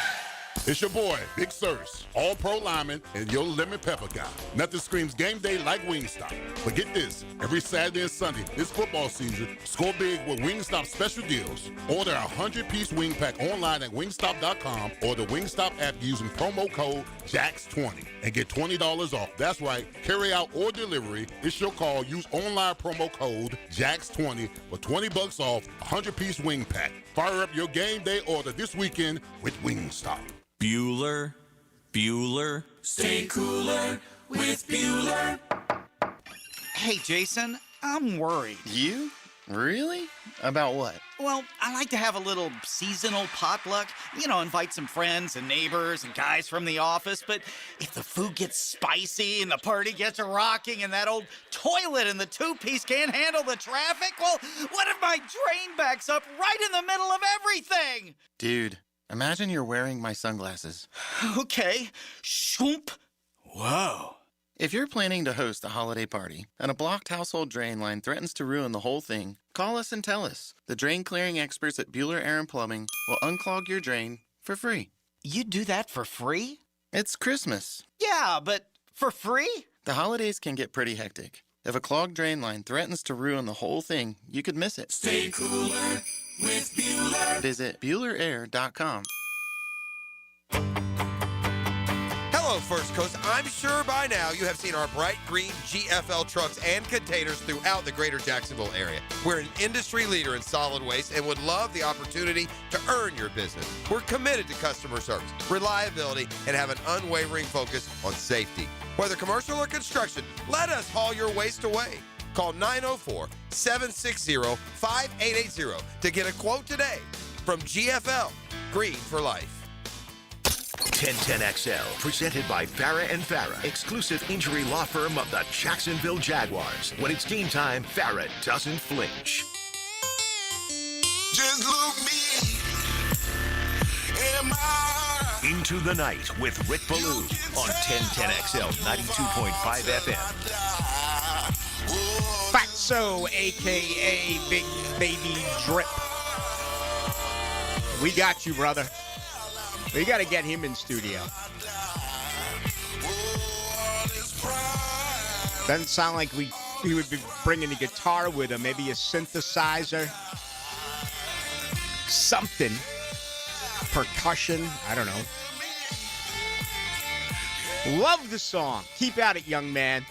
It's your boy, Big Sirs, all-pro lineman and your lemon pepper guy. Nothing screams game day like Wingstop. But get this, every Saturday and Sunday this football season, score big with Wingstop special deals. Order a 100-piece wing pack online at Wingstop.com or the Wingstop app using promo code JAX20 and get $20 off. That's right, carry out or delivery. It's your call. Use online promo code JAX20 for $20 off a 100-piece wing pack. Fire up your game day order this weekend with Wingstop. Bueller, stay cooler with Bueller. Hey, Jason, I'm worried. You? Really? About what? Well, I like to have a little seasonal potluck. You know, invite some friends and neighbors and guys from the office. But if the food gets spicy and the party gets rocking and that old toilet in the two-piece can't handle the traffic, well, what if my drain backs up right in the middle of everything? Dude, imagine you're wearing my sunglasses. Okay. Shoomp. Whoa. If you're planning to host a holiday party and a blocked household drain line threatens to ruin the whole thing, call us and tell us. The drain clearing experts at Bueller Air & Plumbing will unclog your drain for free. You do that for free? It's Christmas. Yeah, but For free? The holidays can get pretty hectic. If a clogged drain line threatens to ruin the whole thing, you could miss it. Stay cooler with Bueller. Visit BuellerAir.com. Hello, First Coast. I'm sure by now you have seen our bright green GFL trucks and containers throughout the greater Jacksonville area. We're an industry leader in solid waste and would love the opportunity to earn your business. We're committed to customer service, reliability, and have an unwavering focus on safety. Whether commercial or construction, let us haul your waste away. Call 904-760-5880 to get a quote today. From GFL, Green for Life. 1010XL, presented by Farah and Farah, exclusive injury law firm of the Jacksonville Jaguars. When it's game time, Farah doesn't flinch. Just look me. Am I? Into the Night with Rick Ballou on 1010XL 92.5 FM. Fatso, a.k.a. Big Baby Drip. We got you, brother. We got to get him in studio. Doesn't sound like he would be bringing a guitar with him. Maybe a synthesizer. Something. Percussion. I don't know. Love the song. Keep at it, young man.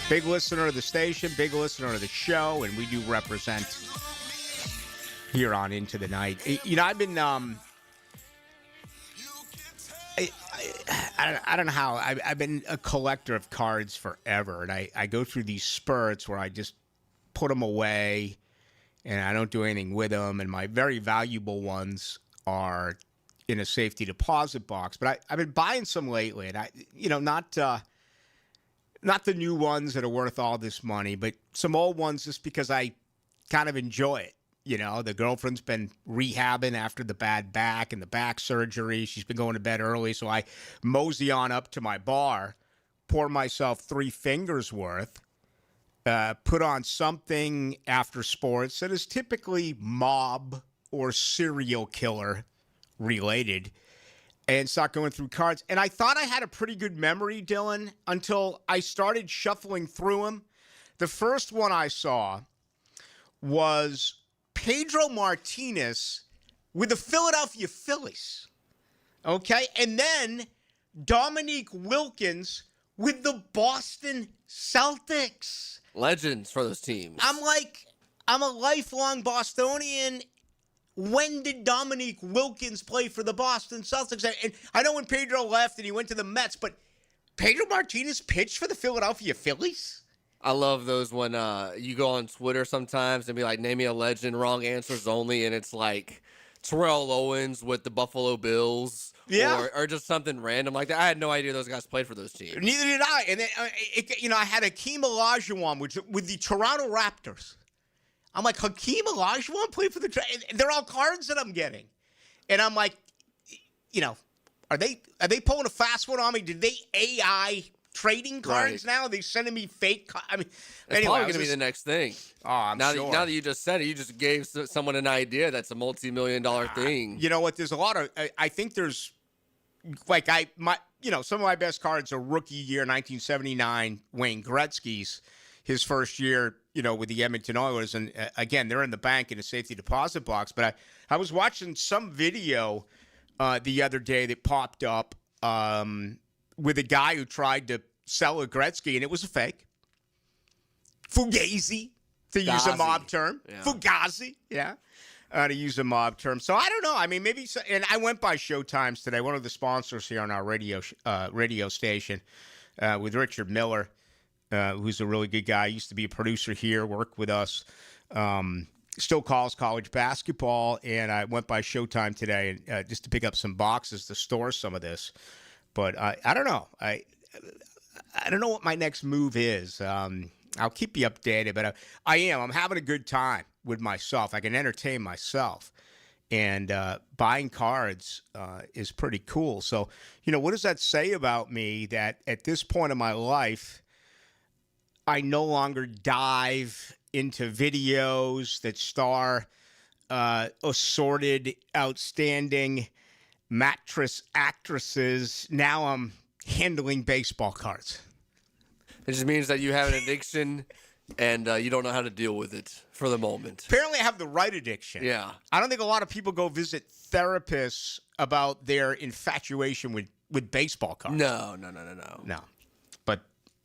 Big listener of the station, big listener of the show, and we do represent here on Into the Night. You know, I've been, I don't know how, I've been a collector of cards forever, and I go through these spurts where I just put them away, and I don't do anything with them, and my very valuable ones are in a safety deposit box. But I've been buying some lately, and not the new ones that are worth all this money, but some old ones just because I kind of enjoy it. You know, the girlfriend's been rehabbing after the bad back and the back surgery. She's been going to bed early, so I mosey on up to my bar, pour myself 3 fingers worth, put on something after sports that is typically mob or serial killer related, and start going through cards. And I thought I had a pretty good memory, Dylan, until I started shuffling through them. The first one I saw was Pedro Martinez with the Philadelphia Phillies. Okay? And then Dominique Wilkins with the Boston Celtics. Legends for those teams. I'm a lifelong Bostonian. When did Dominique Wilkins play for the Boston Celtics? And I know when Pedro left and he went to the Mets, but Pedro Martinez pitched for the Philadelphia Phillies? I love those when you go on Twitter sometimes and be like, name me a legend, wrong answers only, and it's like Terrell Owens with the Buffalo Bills, or just something random like that. I had no idea those guys played for those teams. Neither did I. And then, I had Hakeem Olajuwon with the Toronto Raptors. I'm like, Hakeem Olajuwon played for the – they're all cards that I'm getting. And I'm like, are they pulling a fast one on me? Did they AI – trading cards now? Are they sending me fake? It's probably going to be the next thing. Oh, I'm sure. Now that you just said it, you just gave someone an idea that's a multi-million-dollar thing. You know what? There's a lot of. I think there's, some of my best cards are rookie year 1979 Wayne Gretzky's, his first year, with the Edmonton Oilers, and again they're in the bank in a safety deposit box. But I was watching some video the other day that popped up. With a guy who tried to sell a Gretzky, and it was a fake. Fugazi, to use a mob term. Yeah. Fugazi, to use a mob term. So I don't know. I mean, maybe. And I went by Showtimes today, one of the sponsors here on our radio station, with Richard Miller, who's a really good guy. Used to be a producer here, worked with us. Still calls college basketball, and I went by Showtime today just to pick up some boxes to store some of this. But I don't know. I don't know what my next move is. I'll keep you updated, but I'm having a good time with myself. I can entertain myself. And buying cards is pretty cool. So, what does that say about me that at this point in my life, I no longer dive into videos that star assorted, outstanding mattress actresses? Now I'm handling baseball cards. It just means that you have an addiction and you don't know how to deal with it for the moment. Apparently, I have the right addiction. Yeah. I don't think a lot of people go visit therapists about their infatuation with baseball cards. No. No. But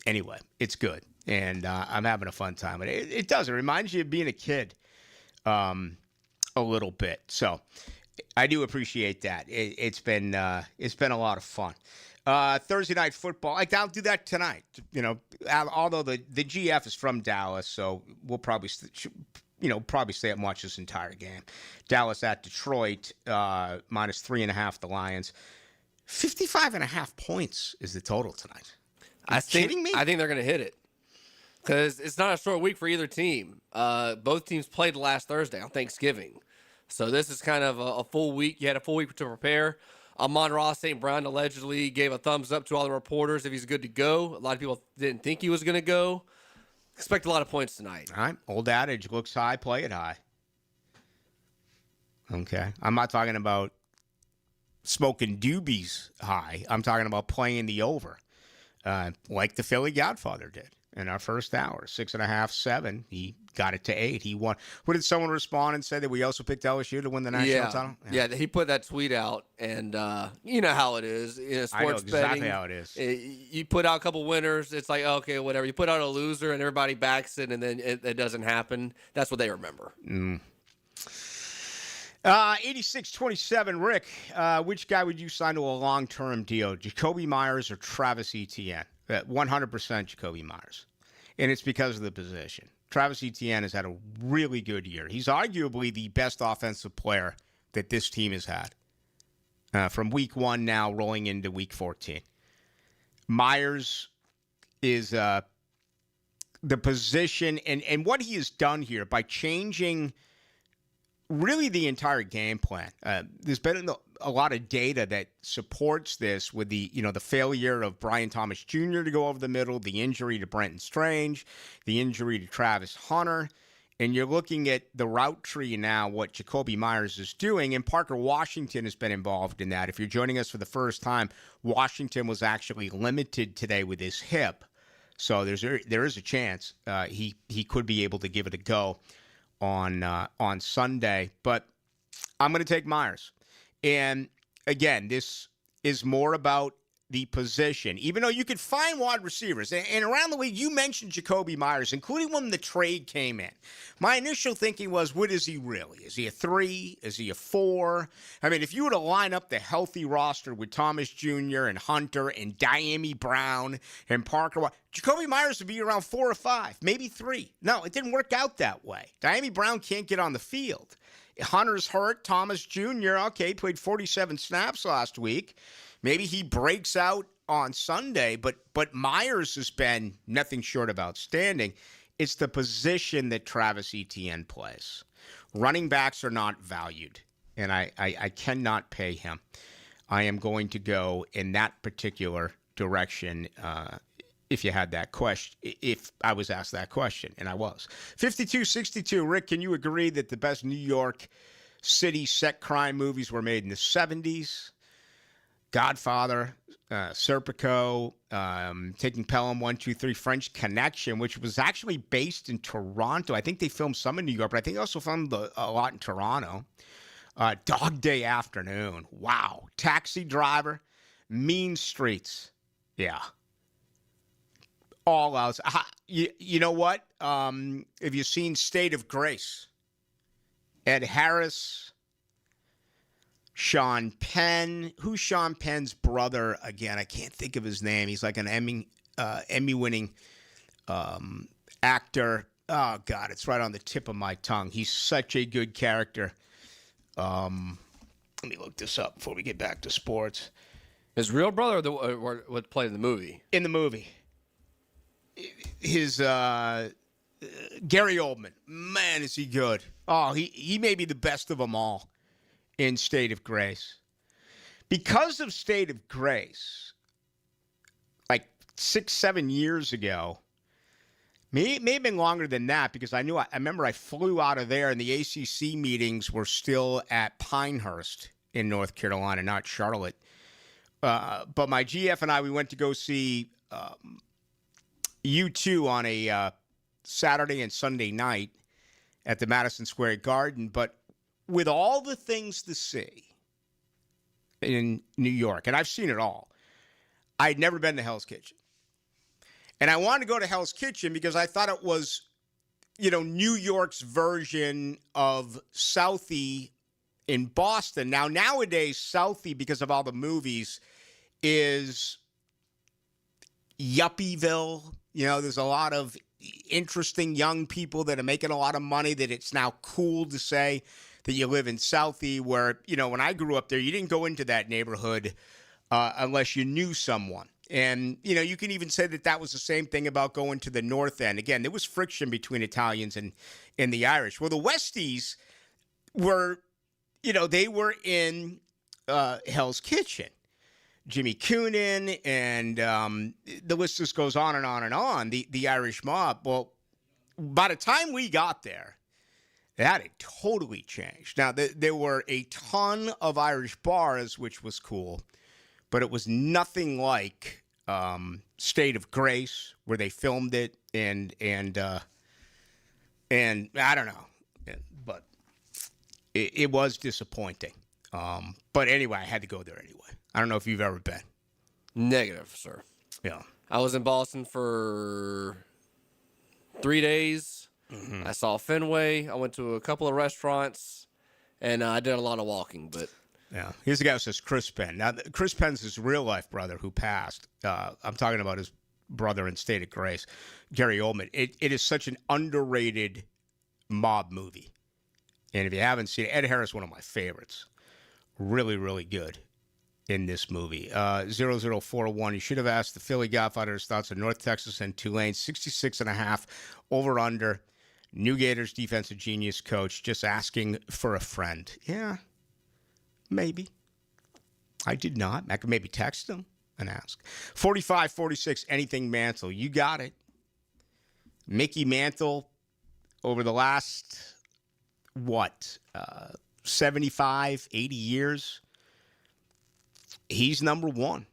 anyway, it's good. And I'm having a fun time. It does. It reminds you of being a kid a little bit. So I do appreciate that. It's been a lot of fun. Thursday night football. I'll do that tonight. Although the GF is from Dallas, so we'll probably stay up and watch this entire game. Dallas at Detroit, -3.5. The Lions. 55.5 points is the total tonight. Kidding me? I think they're going to hit it because it's not a short week for either team. Both teams played last Thursday on Thanksgiving, so this is kind of a full week. You had a full week to prepare. Amon-Ra St. Brown allegedly gave a thumbs up to all the reporters if he's good to go. A lot of people didn't think he was going to go. Expect a lot of points tonight. All right. Old adage, looks high, play it high. Okay. I'm not talking about smoking doobies high. I'm talking about playing the over, like the Philly Godfather did in our first hour. 6.5, 7. He got it to 8. He won. What did someone respond and say that we also picked LSU to win the national title? Yeah, he put that tweet out, and you know how it is. Sports I know exactly betting, how it is. You put out a couple winners, it's like, okay, whatever. You put out a loser, and everybody backs it, and then it doesn't happen. That's what they remember. 86-27, Rick, which guy would you sign to a long-term deal, Jacoby Myers or Travis Etienne? 100% Jacoby Myers. And it's because of the position. Travis Etienne has had a really good year. He's arguably the best offensive player that this team has had from week 1 now rolling into week 14. Myers is the position and what he has done here by changing really the entire game plan. There's been a lot of data that supports this with the failure of Brian Thomas Jr. to go over the middle, the injury to Brenton Strange, the injury to Travis Hunter. And you're looking at the route tree now, what Jacoby Myers is doing, and Parker Washington has been involved in that. If you're joining us for the first time, Washington was actually limited today with his hip. So there is a chance he could be able to give it a go on Sunday, but I'm going to take Myers. And again, this is more about the position, even though you could find wide receivers. And around the league, you mentioned Jacoby Myers, including when the trade came in. My initial thinking was, what is he really? Is he a 3? Is he a 4? I mean, if you were to line up the healthy roster with Thomas Jr. and Hunter and Diami Brown and Parker, Jacoby Myers would be around 4 or 5, maybe 3. No, it didn't work out that way. Diami Brown can't get on the field. Hunter's hurt. Thomas Jr., okay, played 47 snaps last week. Maybe he breaks out on Sunday, but Myers has been nothing short of outstanding. It's the position that Travis Etienne plays. Running backs are not valued, and I cannot pay him. I am going to go in that particular direction if you had that question, if I was asked that question, and I was. 52-62, Rick, can you agree that the best New York City set crime movies were made in the 70s? Godfather, Serpico, Taking Pelham 1, 2, 3, French Connection, which was actually based in Toronto. I think they filmed some in New York, but I think they also filmed a lot in Toronto. Dog Day Afternoon. Wow. Taxi Driver. Mean Streets. Yeah. All out. You know what? Have you seen State of Grace? Ed Harris. Sean Penn. Who's Sean Penn's brother? Again, I can't think of his name. He's like an Emmy-winning actor. Oh, God, it's right on the tip of my tongue. He's such a good character. Let me look this up before we get back to sports. His real brother or what played in the movie? In the movie. His Gary Oldman. Man, is he good. Oh, he may be the best of them all in State of Grace. Because of State of Grace, like 6-7 years ago, may have been longer than that, because I remember I flew out of there and the ACC meetings were still at Pinehurst in North Carolina, not Charlotte. But my GF and I, we went to go see U2 on a Saturday and Sunday night at the Madison Square Garden. But with all the things to see in New York, and I've seen it all, I'd never been to Hell's Kitchen. And I wanted to go to Hell's Kitchen because I thought it was, New York's version of Southie in Boston. Now, nowadays, Southie, because of all the movies, is Yuppieville. There's a lot of interesting young people that are making a lot of money that it's now cool to say that you live in Southie, where, when I grew up there, you didn't go into that neighborhood unless you knew someone. And, you can even say that was the same thing about going to the North End. Again, there was friction between Italians and the Irish. Well, the Westies were, they were in Hell's Kitchen. Jimmy Coonan, and the list just goes on and on and on, the Irish mob. Well, by the time we got there, that had totally changed. Now, there were a ton of Irish bars, which was cool, but it was nothing like State of Grace, where they filmed it, and I don't know, but it was disappointing. But anyway, I had to go there anyway. I don't know if you've ever been. Negative, sir. Yeah. I was in Boston for 3 days. Mm-hmm. I saw Fenway. I went to a couple of restaurants, and I did a lot of walking. But yeah, here's the guy who says Chris Penn. Now, Chris Penn's his real-life brother who passed. I'm talking about his brother in State of Grace, Gary Oldman. It is such an underrated mob movie. And if you haven't seen it, Ed Harris, one of my favorites. Really, really good in this movie. 00401, you should have asked the Philly Godfather his thoughts on North Texas and Tulane. 66.5 over under. New Gators defensive genius coach just asking for a friend. Yeah, maybe. I did not. I could maybe text him and ask. 45-46, anything Mantle. You got it. Mickey Mantle over the last, 75, 80 years, he's number one.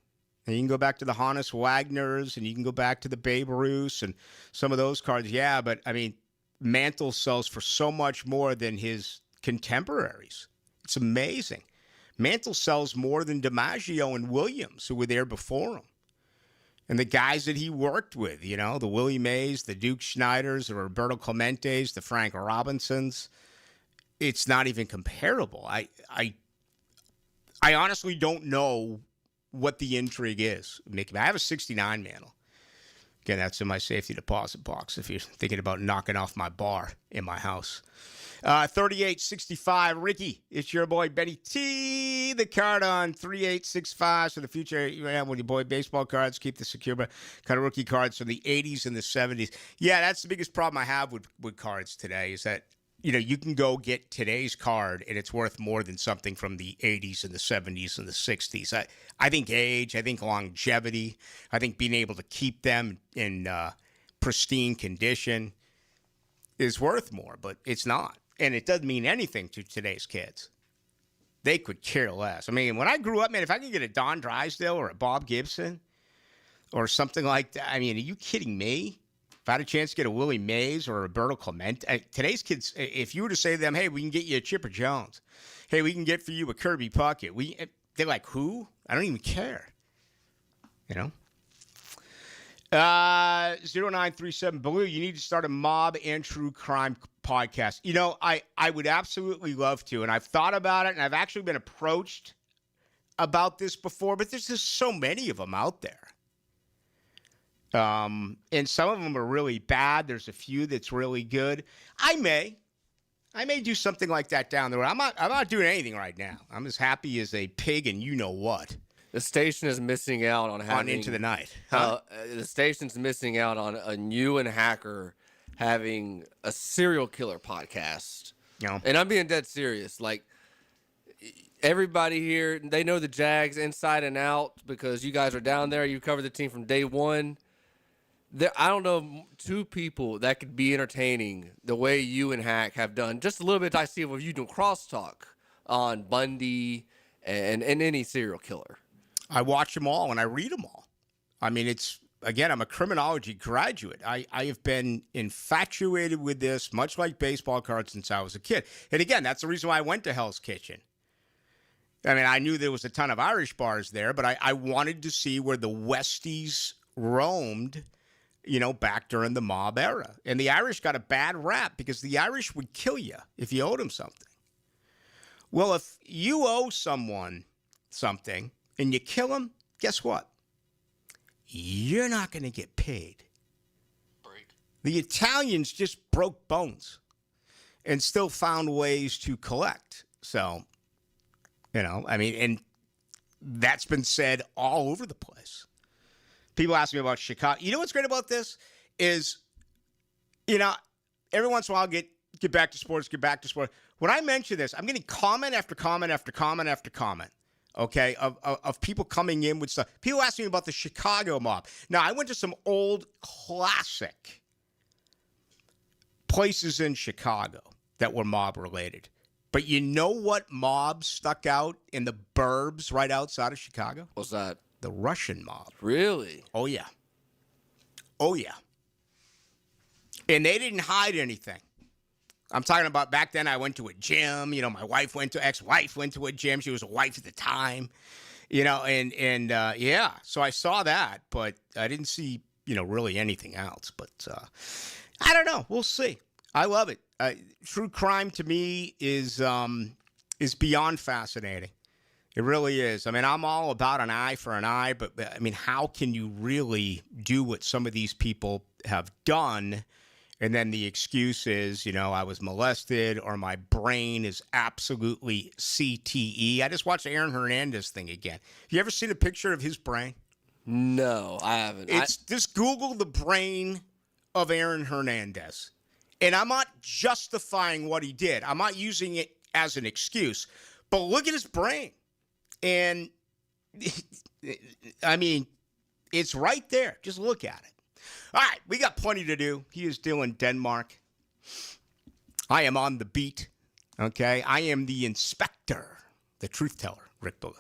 And you can go back to the Honus Wagners, and you can go back to the Babe Ruths and some of those cards. Yeah, but, Mantle sells for so much more than his contemporaries. It's amazing. Mantle sells more than DiMaggio and Williams, who were there before him. And the guys that he worked with, the Willie Mays, the Duke Schneiders, the Roberto Clementes, the Frank Robinsons. It's not even comparable. I honestly don't know what the intrigue is. I have a 69 Mantle. Again, that's in my safety deposit box if you're thinking about knocking off my bar in my house. 3865, Ricky, it's your boy Benny T. The card on 3865. So the future, you have with your boy baseball cards, keep the secure kind of rookie cards from the 80s and the 70s. Yeah, that's the biggest problem I have with cards today is that, you can go get today's card and it's worth more than something from the 80s and the 70s and the 60s. I think age, I think longevity, I think being able to keep them in pristine condition is worth more, but it's not. And it doesn't mean anything to today's kids. They could care less. When I grew up, man, if I could get a Don Drysdale or a Bob Gibson or something like that, are you kidding me? If I had a chance to get a Willie Mays or a Roberto Clemente, today's kids, if you were to say to them, hey, we can get you a Chipper Jones. Hey, we can get for you a Kirby Puckett. They're like, who? I don't even care. 0937, Ballou, you need to start a mob and true crime podcast. I would absolutely love to, and I've thought about it, and I've actually been approached about this before, but there's just so many of them out there. And some of them are really bad. There's a few that's really good. I may do something like that down the road. I'm not doing anything right now. I'm as happy as a pig and you know what. The station is missing out on having... On Into the Night. Huh? The station's missing out on you and Hacker having a serial killer podcast. And I'm being dead serious. Like, everybody here, they know the Jags inside and out because you guys are down there. You covered the team from day one. I don't know two people that could be entertaining the way you and Hack have done. Just a little bit I see of you doing crosstalk on Bundy and any serial killer. I watch them all and I read them all. I mean, I'm a criminology graduate. I have been infatuated with this, much like baseball cards, since I was a kid. And again, that's the reason why I went to Hell's Kitchen. I mean, I knew there was a ton of Irish bars there, but I wanted to see where the Westies roamed, back during the mob era. And the Irish got a bad rap because the Irish would kill you if you owed them something. Well, if you owe someone something and you kill them, guess what? You're not going to get paid. The Italians just broke bones and still found ways to collect. So, and that's been said all over the place. People ask me about Chicago. You know what's great about this is, every once in a while, get back to sports. When I mention this, I'm getting comment after comment after comment after comment, okay, of people coming in with stuff. People ask me about the Chicago mob. Now, I went to some old classic places in Chicago that were mob-related. But you know what mob stuck out in the burbs right outside of Chicago? What's that? The Russian mob. Really? Oh, yeah. Oh, yeah. And they didn't hide anything. I'm talking about back then I went to a gym. My ex-wife went to a gym. She was a wife at the time. Yeah. So I saw that, but I didn't see, really anything else. But I don't know. We'll see. I love it. True crime to me is beyond fascinating. It really is. I mean, I'm all about an eye for an eye, but I mean, how can you really do what some of these people have done? And then the excuse is, I was molested or my brain is absolutely CTE. I just watched the Aaron Hernandez thing again. You ever seen a picture of his brain? No, I haven't. Just Google the brain of Aaron Hernandez. And I'm not justifying what he did. I'm not using it as an excuse. But look at his brain. And, I mean, it's right there. Just look at it. All right, we got plenty to do. He is still in Denmark. I am on the beat, okay? I am the inspector, the truth teller, Rick Ballou.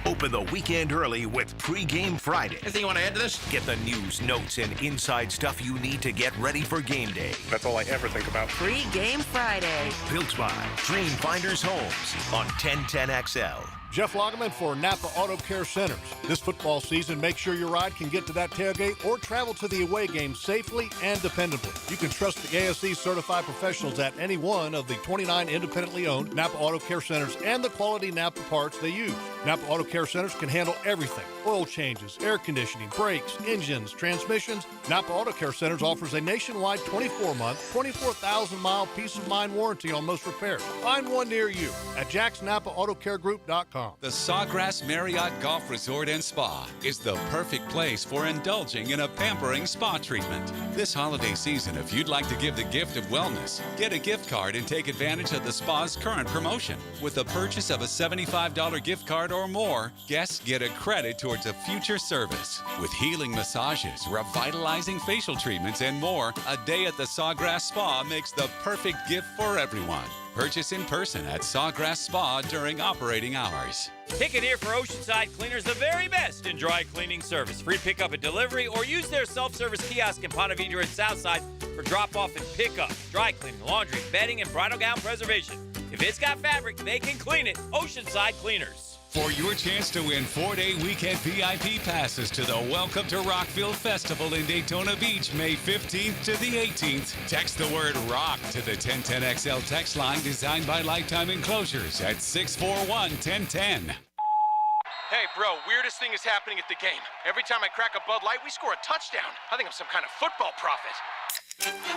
Open the weekend early with Pre-Game Friday. Anything you want to add to this? Get the news, notes, and inside stuff you need to get ready for game day. That's all I ever think about. Pre-Game Friday. Built by Dream Finders Homes on 1010XL. Jeff Lagerman for Napa Auto Care Centers. This football season, make sure your ride can get to that tailgate or travel to the away game safely and dependably. You can trust the ASE certified professionals at any one of the 29 independently owned Napa Auto Care Centers and the quality Napa parts they use. Napa Auto Care Centers can handle everything: oil changes, air conditioning, brakes, engines, transmissions. Napa Auto Care Centers offers a nationwide 24-month, 24,000-mile peace of mind warranty on most repairs. Find one near you at jacksnapaautocare.group.com. The Sawgrass Marriott Golf Resort and Spa is the perfect place for indulging in a pampering spa treatment. This holiday season, if you'd like to give the gift of wellness, get a gift card and take advantage of the spa's current promotion. With the purchase of a $75 gift card or more, guests get a credit towards a future service. With healing massages, revitalizing facial treatments, and more, a day at the Sawgrass Spa makes the perfect gift for everyone. Purchase in person at Sawgrass Spa during operating hours. Pick it here for Oceanside Cleaners, the very best in dry cleaning service. Free pickup and delivery, or use their self-service kiosk in Ponte Vedra and Southside for drop-off and pickup. Dry cleaning, laundry, bedding, and bridal gown preservation. If it's got fabric, they can clean it. Oceanside Cleaners. For your chance to win 4-day weekend VIP passes to the Welcome to Rockville Festival in Daytona Beach, May 15th to the 18th, text the word ROCK to the 1010XL text line designed by Lifetime Enclosures at 641-1010. Hey, bro, weirdest thing is happening at the game. Every time I crack a Bud Light, we score a touchdown. I think I'm some kind of football prophet.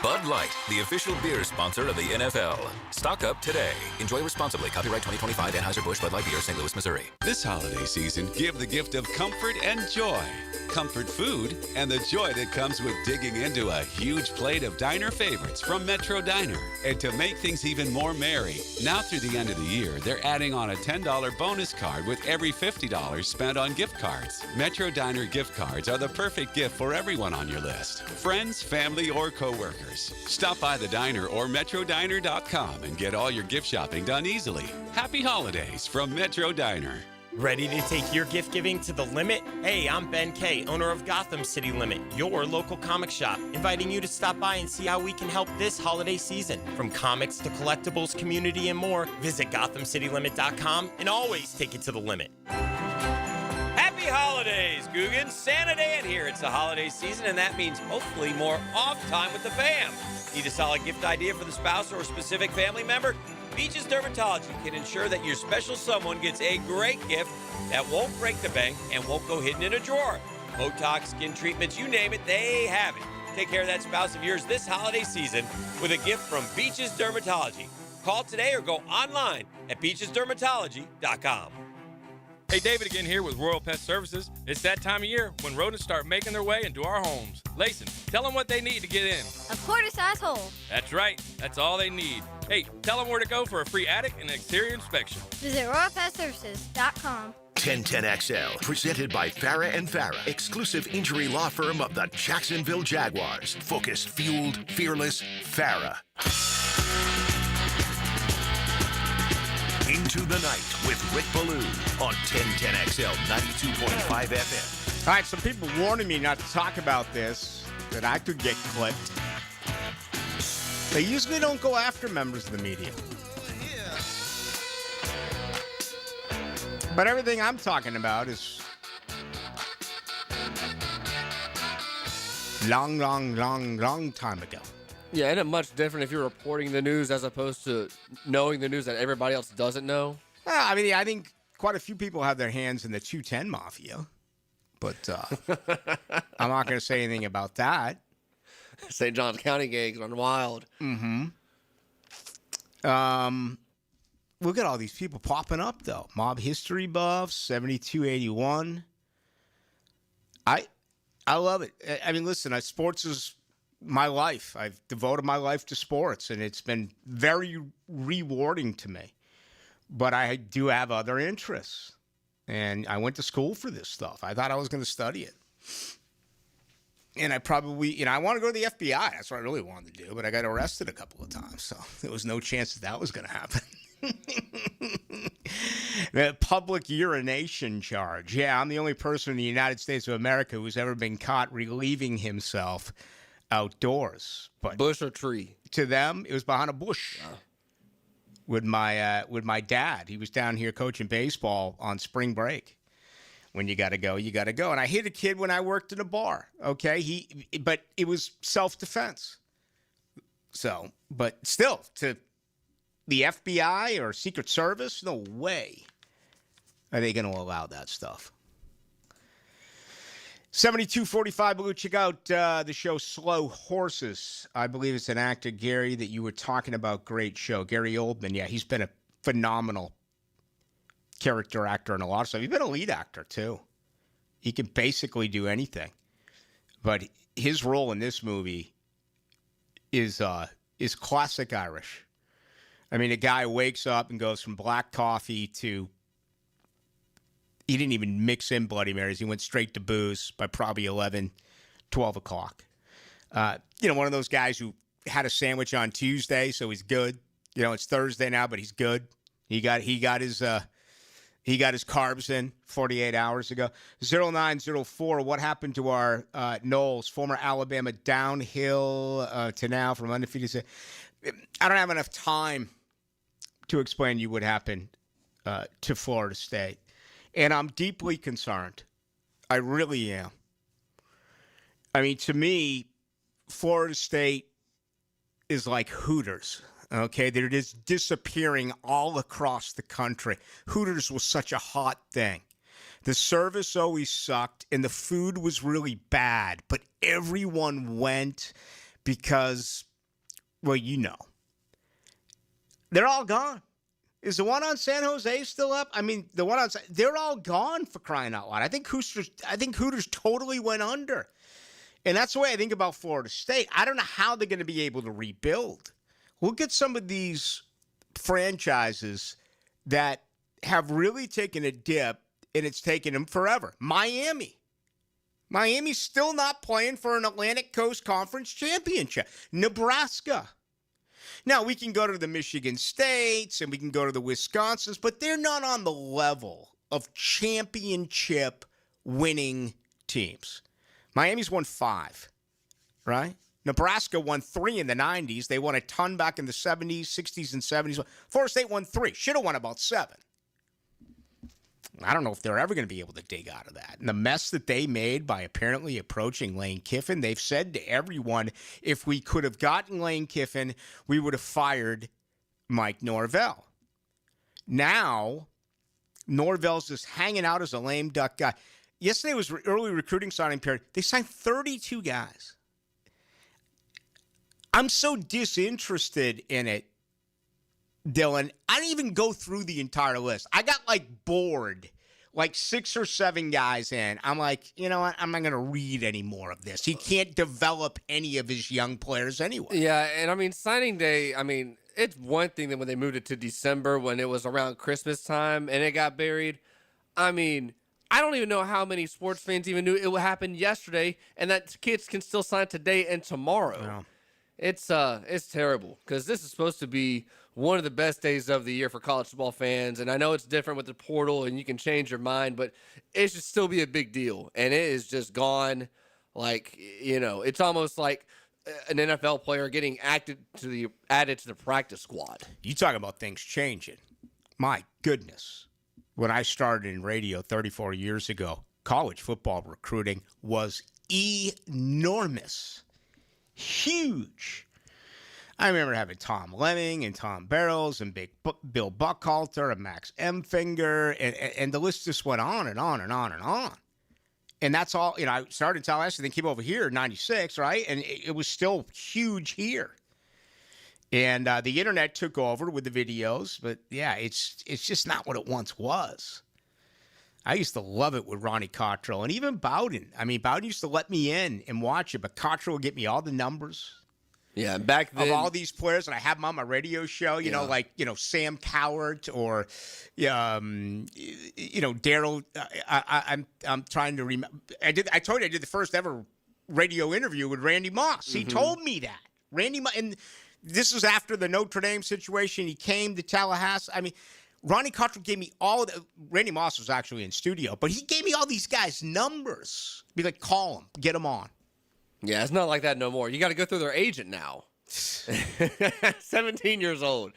Bud Light, the official beer sponsor of the NFL. Stock up today. Enjoy responsibly. Copyright 2025 Anheuser-Busch Bud Light Beer, St. Louis, Missouri. This holiday season, give the gift of comfort and joy. Comfort food and the joy that comes with digging into a huge plate of diner favorites from Metro Diner. And to make things even more merry, now through the end of the year, they're adding on a $10 bonus card with every $50 spent on gift cards. Metro Diner gift cards are the perfect gift for everyone on your list. Friends, family, or co-workers. Stop by the diner or metrodiner.com and get all your gift shopping done easily. Happy holidays from Metro Diner. Ready to take your gift giving to the limit? Hey, I'm Ben Kay, owner of Gotham City Limit, your local comic shop, inviting you to stop by and see how we can help this holiday season. From comics to collectibles, community, and more, visit GothamCityLimit.com and always take it to the limit. Happy holidays, Googans. Santa Dan here. It's the holiday season, and that means hopefully more off time with the fam. Need a solid gift idea for the spouse or a specific family member? Beaches Dermatology can ensure that your special someone gets a great gift that won't break the bank and won't go hidden in a drawer. Botox, skin treatments, you name it, they have it. Take care of that spouse of yours this holiday season with a gift from Beaches Dermatology. Call today or go online at beachesdermatology.com. Hey, David again here with Royal Pet Services. It's that time of year when rodents start making their way into our homes. Layson, tell them what they need to get in. A quarter-size hole. That's right. That's all they need. Hey, tell them where to go for a free attic and exterior inspection. Visit RoyalPetServices.com. 1010XL, presented by Farah and Farah, exclusive injury law firm of the Jacksonville Jaguars. Focused, fueled, fearless, Farah. Into the Night with Rick Ballou on 1010XL 92.5 FM. All right, some people warning me not to talk about this, that I could get clipped. They usually don't go after members of the media. But everything I'm talking about is long time ago. Yeah, isn't it much different if you're reporting the news as opposed to knowing the news that everybody else doesn't know? I mean, I think quite a few people have their hands in the 210 Mafia. But I'm not going to say anything about that. St. John's County gangs run wild. Mm-hmm. Look at all these people popping up, though. Mob history buffs, 7281. I love it. I mean, listen, sports is my life. I've devoted my life to sports, and it's been very rewarding to me. But I do have other interests. And I went to school for this stuff. I thought I was going to study it. And I probably, I want to go to the FBI. That's what I really wanted to do. But I got arrested a couple of times. So there was no chance that was going to happen. The public urination charge. Yeah, I'm the only person in the United States of America who's ever been caught relieving himself outdoors. But bush or tree? To them, it was behind a bush. Oh. With my dad. He was down here coaching baseball on spring break. When you got to go, you got to go. And I hit a kid when I worked in a bar, okay? But it was self-defense. So, but still, to the FBI or Secret Service, no way are they going to allow that stuff. 7245 Ballou. Check out the show Slow Horses. I believe it's an actor, Gary, that you were talking about. Great show. Gary Oldman. Yeah, he's been a phenomenal character actor in a lot of stuff. He's been a lead actor, too. He can basically do anything. But his role in this movie is classic Irish. I mean, a guy wakes up and goes from black coffee to... He didn't even mix in Bloody Marys. He went straight to booze by probably 11, 12 o'clock. One of those guys who had a sandwich on Tuesday, so he's good. It's Thursday now, but he's good. He got his carbs in 48 hours ago. 0904, what happened to our Knowles, former Alabama downhill to now from undefeated? I don't have enough time to explain to you what happened to Florida State. And I'm deeply concerned. I really am. I mean, to me, Florida State is like Hooters, okay? They're just disappearing all across the country. Hooters was such a hot thing. The service always sucked, and the food was really bad. But everyone went because, well, they're all gone. Is the one on San Jose still up? I mean, the one on they're all gone, for crying out loud. I think Hooters totally went under. And that's the way I think about Florida State. I don't know how they're going to be able to rebuild. Look at some of these franchises that have really taken a dip, and it's taken them forever. Miami's still not playing for an Atlantic Coast Conference championship. Nebraska. Now, we can go to the Michigan States and we can go to the Wisconsins, but they're not on the level of championship winning teams. Miami's won 5, right? Nebraska won 3 in the 90s. They won a ton back in the 70s, 60s, and 70s. Florida State won 3. Should have won about 7. I don't know if they're ever going to be able to dig out of that. And the mess that they made by apparently approaching Lane Kiffin, they've said to everyone, if we could have gotten Lane Kiffin, we would have fired Mike Norvell. Now, Norvell's just hanging out as a lame duck guy. Yesterday was early recruiting signing period. They signed 32 guys. I'm so disinterested in it, Dylan. I didn't even go through the entire list. I got bored, 6 or 7 guys in. I'm like, you know what? I'm not going to read any more of this. He can't develop any of his young players anyway. Yeah, and signing day, it's one thing that when they moved it to December when it was around Christmas time and it got buried. I don't even know how many sports fans even knew it would happen yesterday and that kids can still sign today and tomorrow. Yeah. It's terrible because this is supposed to be one of the best days of the year for college football fans. And I know it's different with the portal and you can change your mind, but it should still be a big deal. And it is just gone. It's almost like an NFL player getting added to the practice squad. You talk about things changing. My goodness. When I started in radio 34 years ago, college football recruiting was enormous. Huge. I remember having Tom Lemming and Tom Barrows and Bill Buckhalter and Max Emfinger, and the list just went on and on and on and on. And that's all, I started in Tallahassee, then came over here in 96, right? And it was still huge here. And the internet took over with the videos, but yeah, it's just not what it once was. I used to love it with Ronnie Cottrell and even Bowden. Bowden used to let me in and watch it, but Cottrell would get me all the numbers. Yeah, back then. Of all these players, and I have them on my radio show, Sam Cowart or, Daryl. I'm trying to remember. I told you I did the first ever radio interview with Randy Moss. He told me that. Randy Moss, and this was after the Notre Dame situation. He came to Tallahassee. Ronnie Cottrell gave me Randy Moss was actually in studio, but he gave me all these guys' numbers. Be like, call them, get them on. Yeah, it's not like that no more. You got to go through their agent now. 17 years old.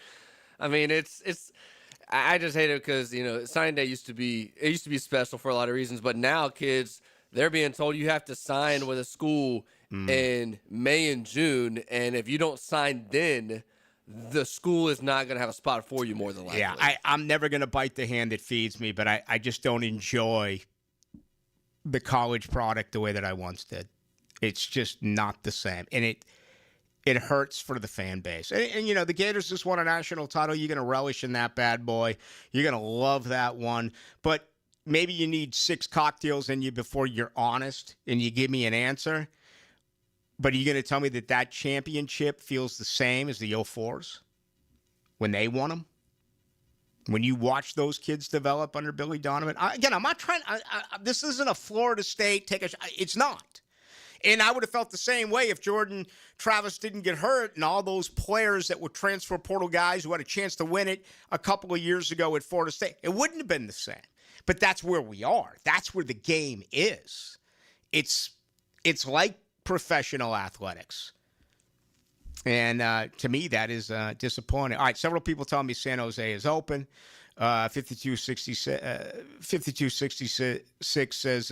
It's. I just hate it because signing day used to be special for a lot of reasons, but now kids they're being told you have to sign with a school in May and June, and if you don't sign then, the school is not going to have a spot for you more than likely. Yeah, I'm never going to bite the hand that feeds me, but I just don't enjoy the college product the way that I once did. It's just not the same. And it hurts for the fan base. And the Gators just won a national title. You're going to relish in that bad boy. You're going to love that one. But maybe you need 6 cocktails in you before you're honest and you give me an answer. But are you going to tell me that championship feels the same as the 04s when they won them? When you watch those kids develop under Billy Donovan? I'm not trying. This isn't a Florida State. It's not. And I would have felt the same way if Jordan Travis didn't get hurt and all those players that were transfer portal guys who had a chance to win it a couple of years ago at Florida State. It wouldn't have been the same. But that's where we are. That's where the game is. It's like professional athletics. And to me, that is disappointing. All right, several people tell me San Jose is open. 5266 says,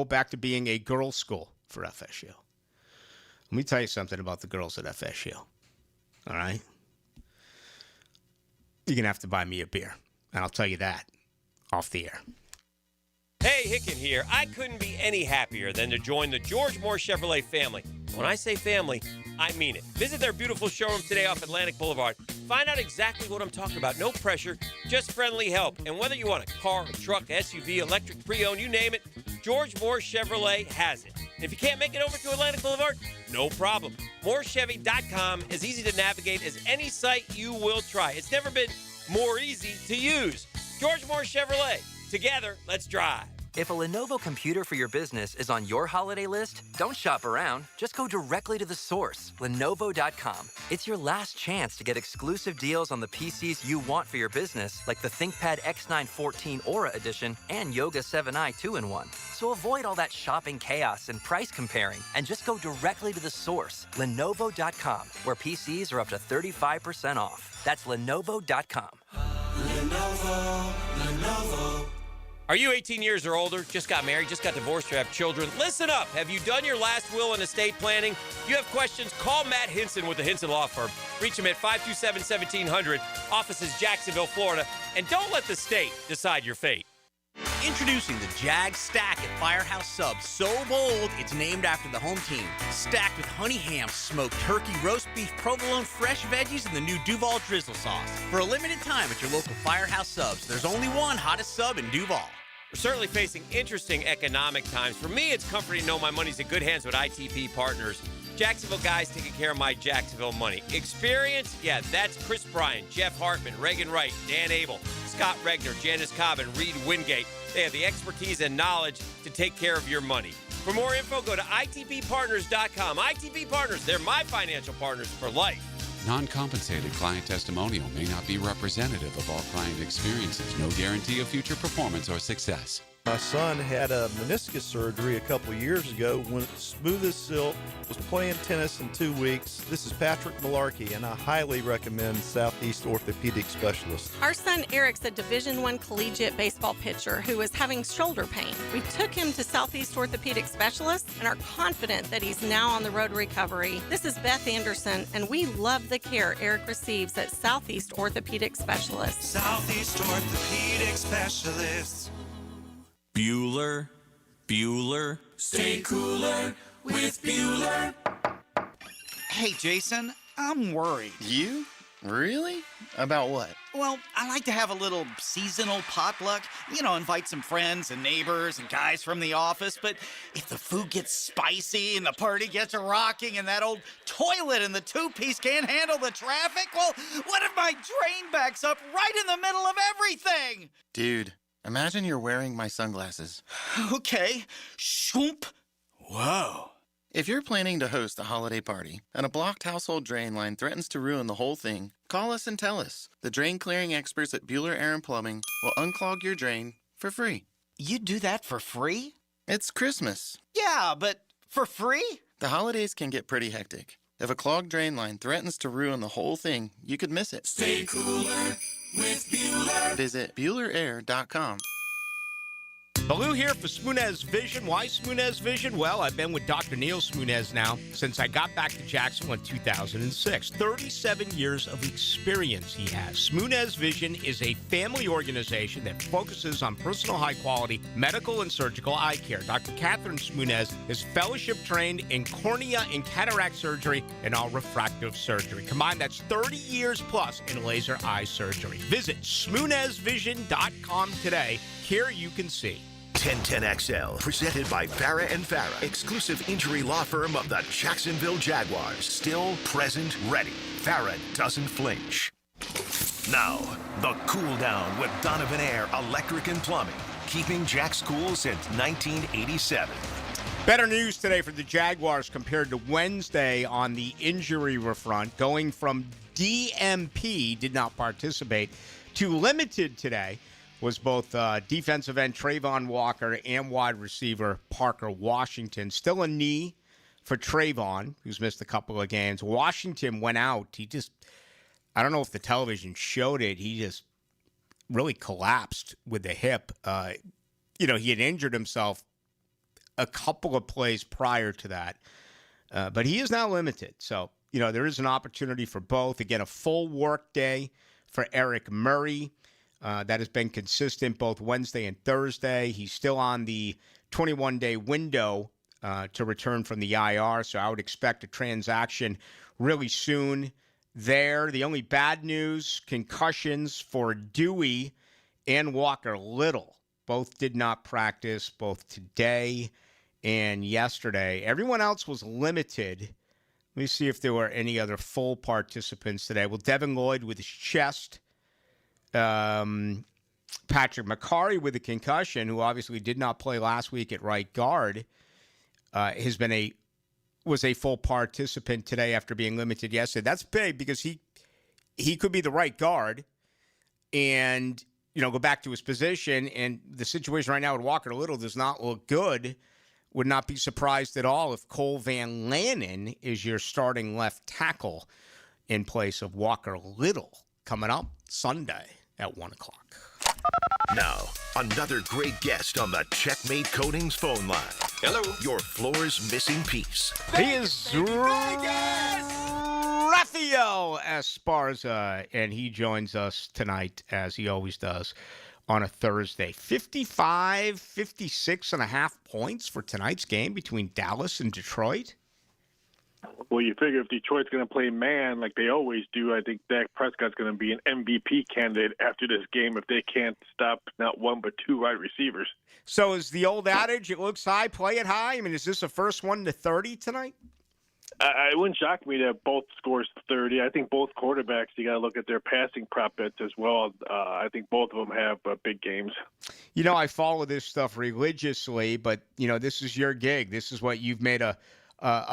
back to being a girls' school for FSU. Let me tell you something about the girls at FSU. All right? You're going to have to buy me a beer. And I'll tell you that off the air. Hey, Hicken here. I couldn't be any happier than to join the George Moore Chevrolet family. When I say family, I mean it. Visit their beautiful showroom today off Atlantic Boulevard. Find out exactly what I'm talking about. No pressure, just friendly help. And whether you want a car, a truck, SUV, electric, pre-owned, you name it, George Moore Chevrolet has it. And if you can't make it over to Atlantic Boulevard, no problem. MooreChevy.com is easy to navigate as any site you will try. It's never been more easy to use. George Moore Chevrolet. Together, let's drive. If a Lenovo computer for your business is on your holiday list, don't shop around. Just go directly to the source, Lenovo.com. It's your last chance to get exclusive deals on the PCs you want for your business, like the ThinkPad X9 14 Aura Edition and Yoga 7i 2-in-1. So avoid all that shopping chaos and price comparing, and just go directly to the source, Lenovo.com, where PCs are up to 35% off. That's Lenovo.com. Lenovo. Are you 18 years or older, just got married, just got divorced, or have children? Listen up. Have you done your last will and estate planning? If you have questions, call Matt Hinson with the Hinson Law Firm. Reach him at 527-1700. Office is Jacksonville, Florida. And don't let the state decide your fate. Introducing the Jag Stack at Firehouse Subs. So bold, it's named after the home team. Stacked with honey ham, smoked turkey, roast beef, provolone, fresh veggies, and the new Duval drizzle sauce. For a limited time at your local Firehouse Subs, there's only one hottest sub in Duval. We're certainly facing interesting economic times. For me, it's comforting to know my money's in good hands with ITP Partners. Jacksonville guys taking care of my Jacksonville money. Experience? Yeah, that's Chris Bryan, Jeff Hartman, Reagan Wright, Dan Abel, Scott Regner, Janice Cobb, and Reed Wingate. They have the expertise and knowledge to take care of your money. For more info, go to itppartners.com. ITP Partners, they're my financial partners for life. Non-compensated client testimonial may not be representative of all client experiences. No guarantee of future performance or success. My son had a meniscus surgery a couple years ago, went smooth as silk, was playing tennis in 2 weeks. This is Patrick Malarkey, and I highly recommend Southeast Orthopedic Specialist. Our son Eric's a Division I collegiate baseball pitcher who is having shoulder pain. We took him to Southeast Orthopedic Specialist and are confident that he's now on the road to recovery. This is Beth Anderson, and we love the care Eric receives at Southeast Orthopedic Specialist. Southeast Orthopedic Specialists. Bueller. Stay cooler with Bueller. Hey, Jason, I'm worried. You? Really? About what? Well, I like to have a little seasonal potluck. Invite some friends and neighbors and guys from the office. But if the food gets spicy and the party gets rocking and that old toilet in the two-piece can't handle the traffic, well, what if my drain backs up right in the middle of everything? Dude, imagine you're wearing my sunglasses. Okay. Shoomp. Whoa. If you're planning to host a holiday party and a blocked household drain line threatens to ruin the whole thing, call us and tell us. The drain clearing experts at Bueller Air and Plumbing will unclog your drain for free. You do that for free? It's Christmas. Yeah, but for free? The holidays can get pretty hectic. If a clogged drain line threatens to ruin the whole thing, you could miss it. Stay cooler with Bueller. Visit BuellerAir.com. Ballou here for Smunez Vision. Why Smunez Vision? Well, I've been with Dr. Neil Smunez now since I got back to Jacksonville in 2006. 37 years of experience he has. Smunez Vision is a family organization that focuses on personal high-quality medical and surgical eye care. Dr. Catherine Smunez is fellowship trained in cornea and cataract surgery and all refractive surgery. Combined, that's 30 years plus in laser eye surgery. Visit SmunezVision.com today. Here you can see. 1010XL, presented by Farah and Farah, exclusive injury law firm of the Jacksonville Jaguars. Still, present, ready. Farah doesn't flinch. Now, the cool down with Donovan Air Electric and Plumbing, keeping Jack's cool since 1987. Better news today for the Jaguars compared to Wednesday on the injury front, going from DMP, did not participate, to limited today was both defensive end Trayvon Walker and wide receiver Parker Washington. Still a knee for Trayvon, who's missed a couple of games. Washington went out. I don't know if the television showed it. He just really collapsed with the hip. He had injured himself a couple of plays prior to that. But he is now limited. So, there is an opportunity for both. Again, a full work day for Eric Murray. That has been consistent both Wednesday and Thursday. He's still on the 21-day window to return from the IR, so I would expect a transaction really soon there. The only bad news, concussions for Dewey and Walker Little. Both did not practice, both today and yesterday. Everyone else was limited. Let me see if there were any other full participants today. Well, Devin Lloyd with his chest Patrick McCarry with a concussion, who obviously did not play last week at right guard, was a full participant today after being limited yesterday. That's big because he could be the right guard and go back to his position. And the situation right now with Walker Little does not look good. Would not be surprised at all if Cole Van Lannon is your starting left tackle in place of Walker Little coming up Sunday at 1 o'clock. Now, another great guest on the Checkmate Coatings phone line. Hello. Your floor's missing piece. He is Rafael Esparza, and he joins us tonight, as he always does, on a Thursday. 56.5 points for tonight's game between Dallas and Detroit. Well, you figure if Detroit's going to play man like they always do, I think Dak Prescott's going to be an MVP candidate after this game if they can't stop not one but two wide receivers. So is the old adage, it looks high, play it high? I mean, is this a first 1 to 30 tonight? It wouldn't shock me that both scores 30. I think both quarterbacks, you got to look at their passing prop bets as well. I think both of them have big games. I follow this stuff religiously, but, this is your gig. This is what you've made a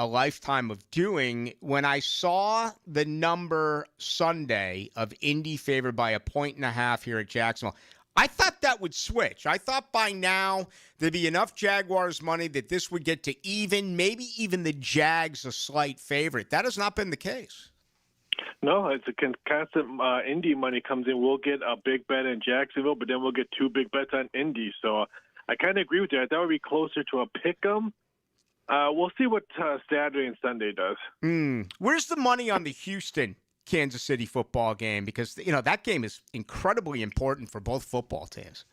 lifetime of doing. When I saw the number Sunday of Indy favored by 1.5 here at Jacksonville, I thought that would switch. I thought by now there'd be enough Jaguars money that this would get to even, maybe even the Jags a slight favorite. That has not been the case. No, it's a constant Indy money comes in. We'll get a big bet in Jacksonville, but then we'll get two big bets on Indy. So I kind of agree with you. That would be closer to a pick 'em. We'll see what Saturday and Sunday does. Where's the money on the Houston-Kansas City football game? Because, that game is incredibly important for both football teams.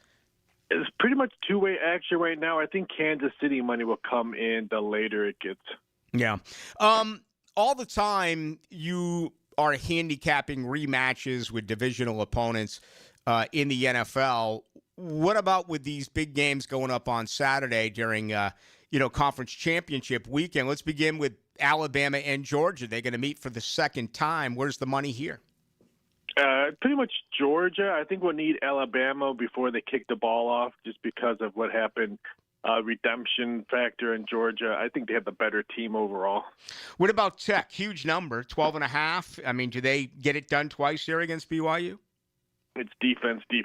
It's pretty much two-way action right now. I think Kansas City money will come in the later it gets. Yeah. All the time you are handicapping rematches with divisional opponents in the NFL. What about with these big games going up on Saturday during conference championship weekend? Let's begin with Alabama and Georgia. They're going to meet for the second time. Where's the money here? Pretty much Georgia. I think we'll need Alabama before they kick the ball off just because of what happened. Redemption factor in Georgia. I think they have the better team overall. What about Tech? Huge number, 12.5. I mean, do they get it done twice here against BYU? It's defense. They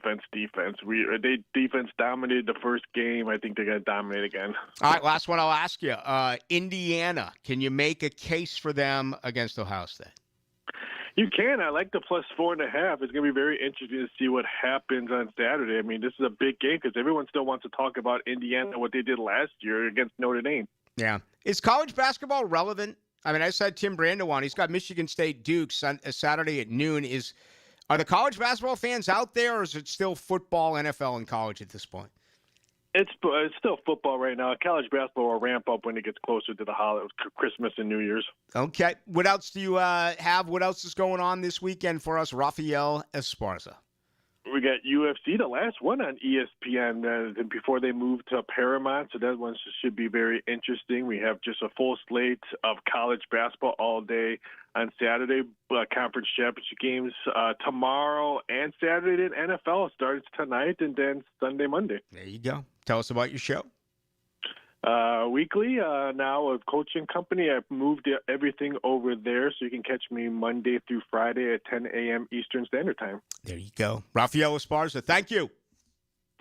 defense dominated the first game. I think they're going to dominate again. All right, last one I'll ask you. Indiana, can you make a case for them against Ohio State? You can. I like the plus 4.5. It's going to be very interesting to see what happens on Saturday. I mean, this is a big game because everyone still wants to talk about Indiana, what they did last year against Notre Dame. Yeah. Is college basketball relevant? I mean, I said Tim Brando on. He's got Michigan State Duke Saturday at noon. Are the college basketball fans out there, or is it still football, NFL, and college at this point? It's still football right now. College basketball will ramp up when it gets closer to the holidays, Christmas and New Year's. Okay. What else do you have? What else is going on this weekend for us, Rafael Esparza? We got UFC, the last one on ESPN before they moved to Paramount, so that one should be very interesting. We have just a full slate of college basketball all day on Saturday, conference championship games tomorrow and Saturday. Then NFL starts tonight and then Sunday, Monday. There you go. Tell us about your show. Weekly, now a coaching company. I've moved everything over there, so you can catch me Monday through Friday at 10 a.m. Eastern Standard Time. There you go. Rafael Esparza, thank you.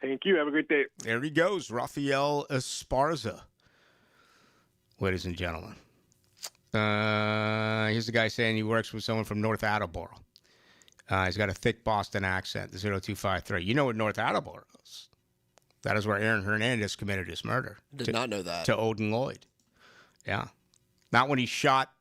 Thank you. Have a great day. There he goes, Rafael Esparza. Ladies and gentlemen. Here's the guy saying he works with someone from North Attleboro. He's got a thick Boston accent, the 0253. You know what North Attleboro is. That is where Aaron Hernandez committed his murder. Did not know that. To Odin Lloyd. Yeah. Not when he shot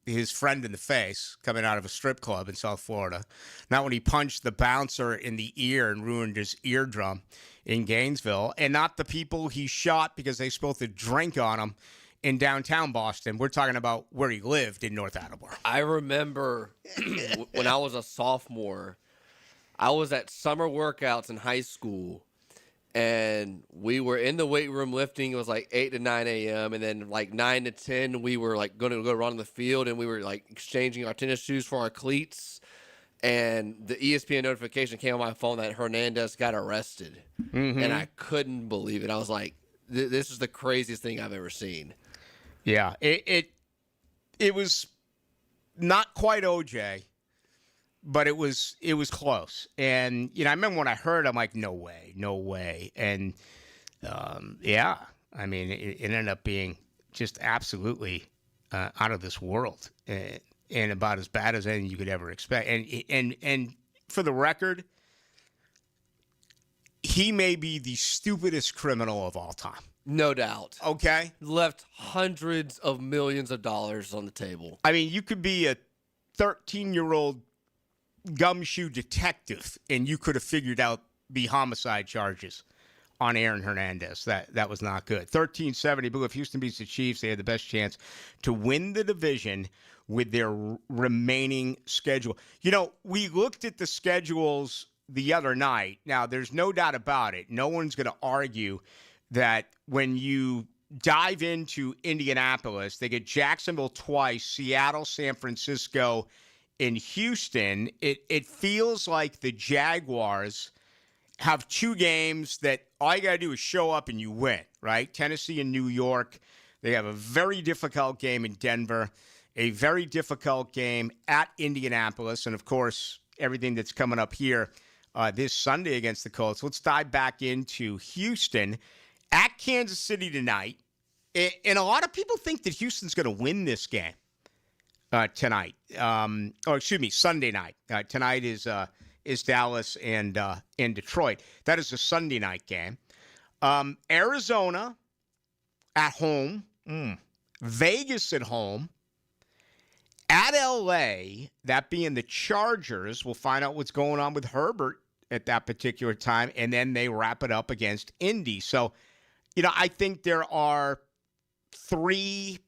his friend in the face coming out of a strip club in South Florida. Not when he punched the bouncer in the ear and ruined his eardrum in Gainesville. And not the people he shot because they spilled a drink on him in downtown Boston. We're talking about where he lived in North Attleboro. I remember when I was a sophomore, I was at summer workouts in high school. And we were in the weight room lifting. It was like 8 to 9 a.m. And then like 9 to 10, we were like going to go run on the field. And we were like exchanging our tennis shoes for our cleats. and the ESPN notification came on my phone that Hernandez got arrested, and I couldn't believe it. I was like, "This is the craziest thing I've ever seen." Yeah, it was not quite OJ, but it was close. And I remember when I heard, I'm like, "No way!" And yeah, I mean, it ended up being just absolutely out of this world. And about as bad as anything you could ever expect. And for the record, he may be the stupidest criminal of all time. No doubt. Okay? Left hundreds of millions of dollars on the table. I mean, you could be a 13-year-old gumshoe detective, and you could have figured out the homicide charges on Aaron Hernandez. That was not good. 13-70, but if Houston beats the Chiefs, they had the best chance to win the division with their remaining schedule. We looked at the schedules the other night. Now, there's no doubt about it. No one's going to argue that when you dive into Indianapolis, they get Jacksonville twice, Seattle, San Francisco, and Houston. It feels like the Jaguars have two games that all you got to do is show up and you win, right? Tennessee and New York. They have a very difficult game in Denver, a very difficult game at Indianapolis, and, of course, everything that's coming up here this Sunday against the Colts. Let's dive back into Houston at Kansas City tonight. And a lot of people think that Houston's going to win this game tonight. Sunday night. Tonight is Dallas and Detroit. That is a Sunday night game. Arizona at home. Vegas at home. At L.A., that being the Chargers, we'll find out what's going on with Herbert at that particular time, and then they wrap it up against Indy. So, I think there are three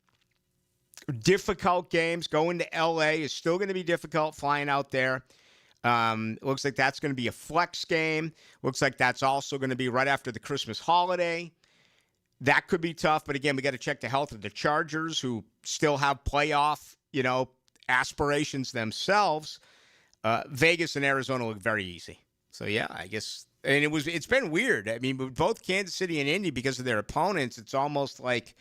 difficult games. Going to L.A. is still going to be difficult flying out there. Looks like that's going to be a flex game. Looks like that's also going to be right after the Christmas holiday. That could be tough, but again, we got to check the health of the Chargers, who still have playoff, aspirations themselves. Vegas and Arizona look very easy. So yeah, I guess, and it's been weird. I mean, with both Kansas City and Indy, because of their opponents, it's almost like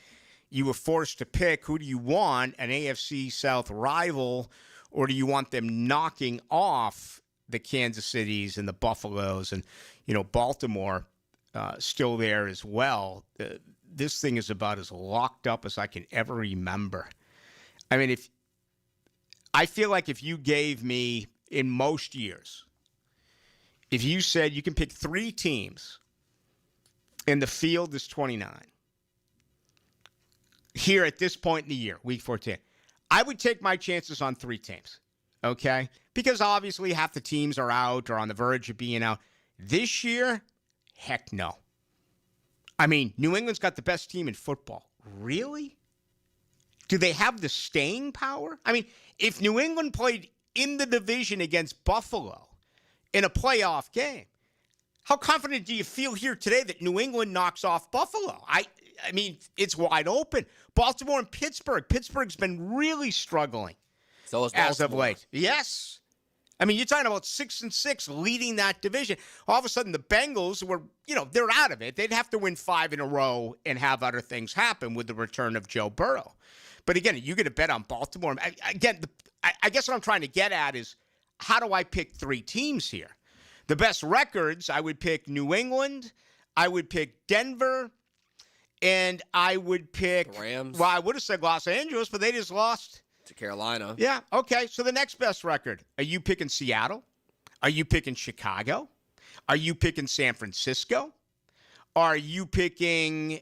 you were forced to pick, who do you want, an AFC South rival, or do you want them knocking off the Kansas Cities and the Buffaloes and, Baltimore still there as well? This thing is about as locked up as I can ever remember. I mean, I feel like if you gave me, in most years, if you said you can pick three teams and the field is 29, here at this point in the year, week 14, I would take my chances on three teams, okay? Because obviously half the teams are out or on the verge of being out. This year, heck no. I mean, New England's got the best team in football. Really? Do they have the staying power? I mean, if New England played in the division against Buffalo in a playoff game, how confident do you feel here today that New England knocks off Buffalo? I mean, it's wide open. Baltimore and Pittsburgh. Pittsburgh's been really struggling as of late. Yes. I mean, you're talking about 6-6 leading that division. All of a sudden, the Bengals were, they're out of it. They'd have to win 5 in a row and have other things happen with the return of Joe Burrow. But again, you get a bet on Baltimore. I guess what I'm trying to get at is, how do I pick three teams here? The best records, I would pick New England, I would pick Denver, and I would pick the Rams. Well, I would have said Los Angeles, but they just lost to Carolina. Yeah, okay. So the next best record, are you picking Seattle? Are you picking Chicago? Are you picking San Francisco? Are you picking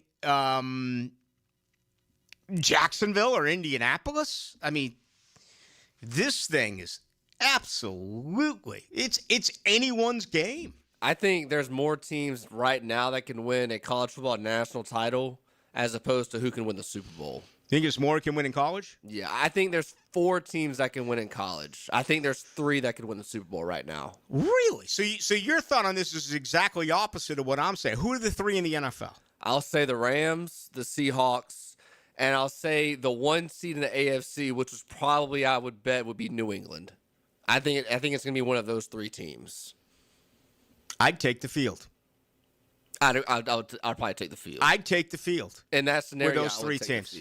Jacksonville or Indianapolis? I mean, this thing is absolutely, it's anyone's game. I think there's more teams right now that can win a college football national title as opposed to who can win the Super Bowl. Think there's more can win in college? Yeah, I think there's 4 teams that can win in college. I think there's 3 that can win the Super Bowl right now. Really? So your thought on this is exactly opposite of what I'm saying. Who are the 3 in the NFL? I'll say the Rams, the Seahawks, and I'll say the 1 seed in the AFC, which was probably, I would bet, would be New England. I think it's going to be one of those three teams. I'd take the field. I'd probably take the field. I'd take the field. In that scenario, with those three teams.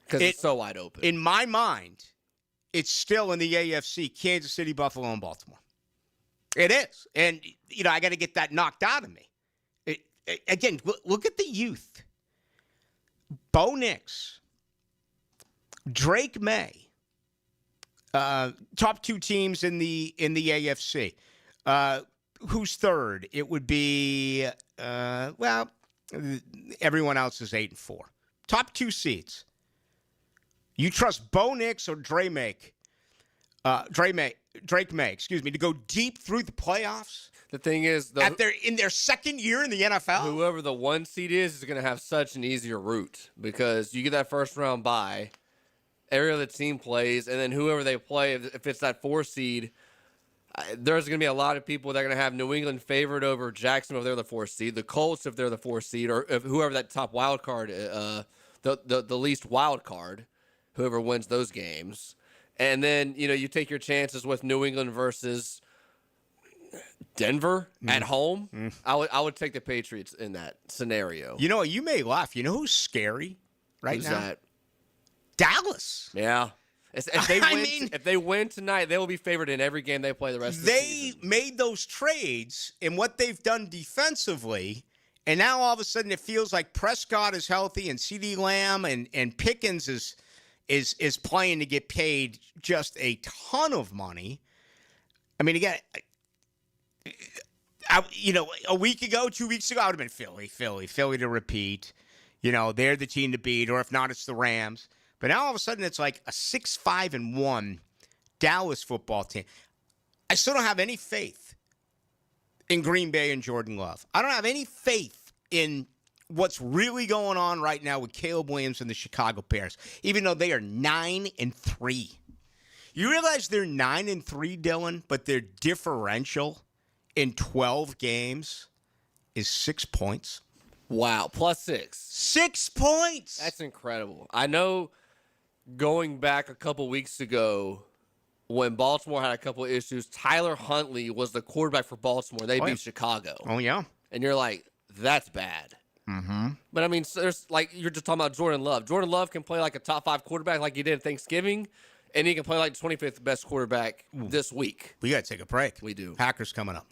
Because it's so wide open. In my mind, it's still in the AFC, Kansas City, Buffalo, and Baltimore. It is. And, I got to get that knocked out of me. Again, look at the youth. Bo Nix, Drake May, top two teams in the AFC. Who's third? It would be everyone else is 8-4. Top two seeds. You trust Bo Nix or Drake May, to go deep through the playoffs? The thing is, in their second year in the NFL, whoever the 1 seed is going to have such an easier route because you get that first round bye, every other team plays, and then whoever they play, if it's that 4 seed, there's going to be a lot of people that are going to have New England favored over Jacksonville if they're the 4 seed, the Colts if they're the 4 seed, or if whoever that top wild card, the least wild card, whoever wins those games. And then, you take your chances with New England versus Denver at home. I would take the Patriots in that scenario. You may laugh. You know who's scary Who's now? that? Dallas. Yeah. If they win tonight, they will be favored in every game they play the rest of the season. They made those trades and what they've done defensively, and now all of a sudden it feels like Prescott is healthy and CeeDee Lamb and Pickens is playing to get paid just a ton of money. I mean, again, a week ago, 2 weeks ago, I would have been Philly to repeat. They're the team to beat, or if not, it's the Rams. But now all of a sudden it's like a 6-5-1 Dallas football team. I still don't have any faith in Green Bay and Jordan Love. I don't have any faith in what's really going on right now with Caleb Williams and the Chicago Bears, even though they are 9-3. You realize they're 9-3, Dylan, but their differential in 12 games is 6 points. Wow, +6. 6 points. That's incredible. I know going back a couple weeks ago when Baltimore had a couple of issues, Tyler Huntley was the quarterback for Baltimore. They beat Chicago. Oh, yeah. And you're like, that's bad. Mm-hmm. But, I mean, there's you're just talking about Jordan Love. Jordan Love can play like a top 5 quarterback like he did at Thanksgiving, and he can play like the 25th best quarterback this week. We got to take a break. We do. Packers coming up.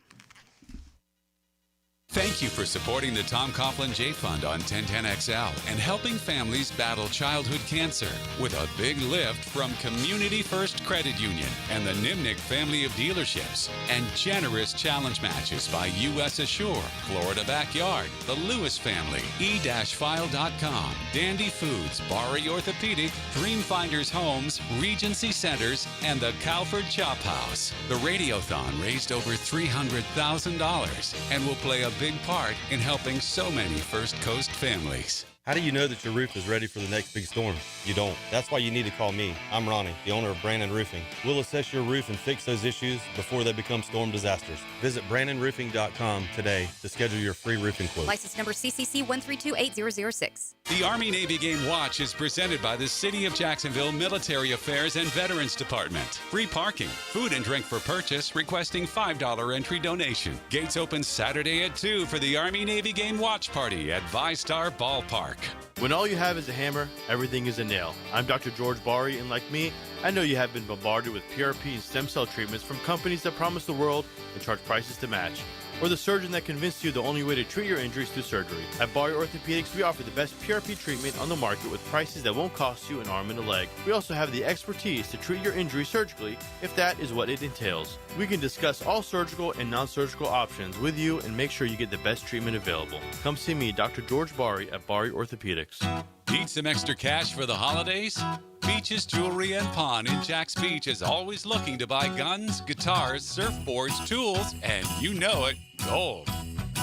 Thank you for supporting the Tom Coughlin J Fund on 1010XL and helping families battle childhood cancer with a big lift from Community First Credit Union and the Nimnick family of dealerships and generous challenge matches by U.S. Assure, Florida Backyard, the Lewis family, e-file.com, Dandy Foods, Bari Orthopedic, Dreamfinders Homes, Regency Centers, and the Calford Chop House. The Radiothon raised over $300,000 and will play a big part in helping so many First Coast families. How do you know that your roof is ready for the next big storm? You don't. That's why you need to call me. I'm Ronnie, the owner of Brandon Roofing. We'll assess your roof and fix those issues before they become storm disasters. Visit BrandonRoofing.com today to schedule your free roofing quote. License number CCC 1328006. The Army-Navy Game Watch is presented by the City of Jacksonville Military Affairs and Veterans Department. Free parking, food and drink for purchase, requesting $5 entry donation. Gates open Saturday at 2 for the Army-Navy Game Watch Party at ViStar Ballpark. When all you have is a hammer, everything is a nail. I'm Dr. George Bari, and like me, I know you have been bombarded with PRP and stem cell treatments from companies that promise the world and charge prices to match. Or the surgeon that convinced you the only way to treat your injuries through surgery. At Bari Orthopedics, we offer the best PRP treatment on the market with prices that won't cost you an arm and a leg. We also have the expertise to treat your injury surgically if that is what it entails. We can discuss all surgical and non-surgical options with you and make sure you get the best treatment available. Come see me, Dr. George Bari at Bari Orthopedics. Need some extra cash for the holidays? Beaches Jewelry and Pawn in Jax Beach is always looking to buy guns, guitars, surfboards, tools, and you know it, gold.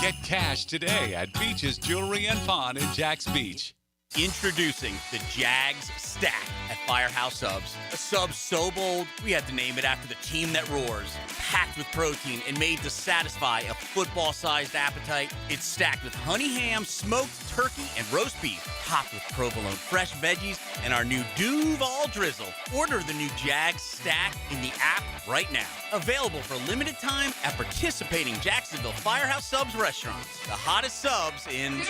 Get cash today at Beaches Jewelry and Pawn in Jax Beach. Introducing the Jags Stack at Firehouse Subs. A sub so bold, we had to name it after the team that roars. Packed with protein and made to satisfy a football-sized appetite. It's stacked with honey ham, smoked turkey, and roast beef. Topped with provolone fresh veggies and our new Duval drizzle. Order the new Jags Stack in the app right now. Available for limited time at participating Jacksonville Firehouse Subs restaurants. The hottest subs in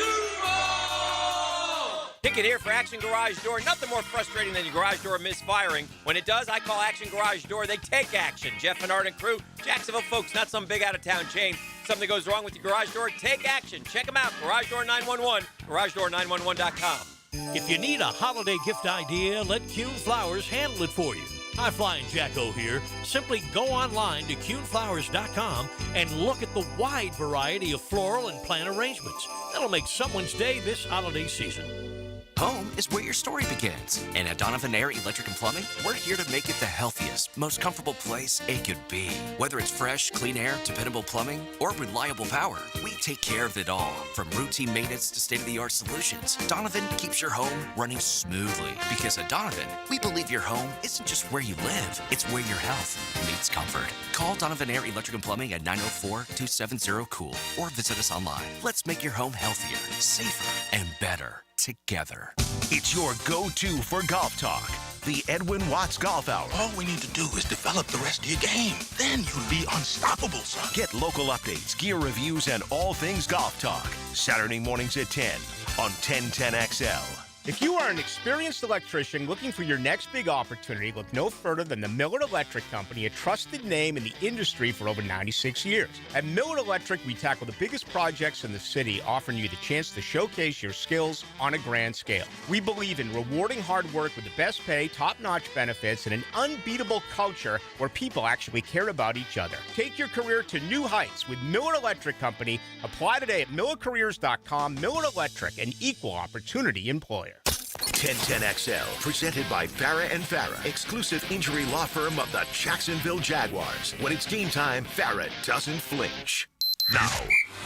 Ticket here for Action Garage Door. Nothing more frustrating than your garage door misfiring. When it does, I call Action Garage Door. They take action. Jeff and Art and crew, Jacksonville folks, not some big out-of-town chain. Something goes wrong with your garage door, take action. Check them out. Garage Door 911, garagedoor911.com. If you need a holiday gift idea, let Kuhn Flowers handle it for you. Hi, Flying Jacko here. Simply go online to KuhnFlowers.com and look at the wide variety of floral and plant arrangements. That'll make someone's day this holiday season. Home is where your story begins. And at Donovan Air Electric and Plumbing, we're here to make it the healthiest, most comfortable place it could be. Whether it's fresh, clean air, dependable plumbing, or reliable power, we take care of it all. From routine maintenance to state-of-the-art solutions, Donovan keeps your home running smoothly. Because at Donovan, we believe your home isn't just where you live, it's where your health meets comfort. Call Donovan Air Electric and Plumbing at 904-270-COOL or visit us online. Let's make your home healthier, safer, and better together. It's your go-to for golf talk. The Edwin Watts Golf Hour. All we need to do is develop the rest of your game. Then you'll be unstoppable, son. Get local updates, gear reviews, and all things golf talk. Saturday mornings at 10 on 1010XL. If you are an experienced electrician looking for your next big opportunity, look no further than the Miller Electric Company, a trusted name in the industry for over 96 years. At Miller Electric, we tackle the biggest projects in the city, offering you the chance to showcase your skills on a grand scale. We believe in rewarding hard work with the best pay, top-notch benefits, and an unbeatable culture where people actually care about each other. Take your career to new heights with Miller Electric Company. Apply today at millercareers.com. Miller Electric, an equal opportunity employer. 1010XL, presented by Farah and Farah, exclusive injury law firm of the Jacksonville Jaguars. When it's game time, Farah doesn't flinch. Now,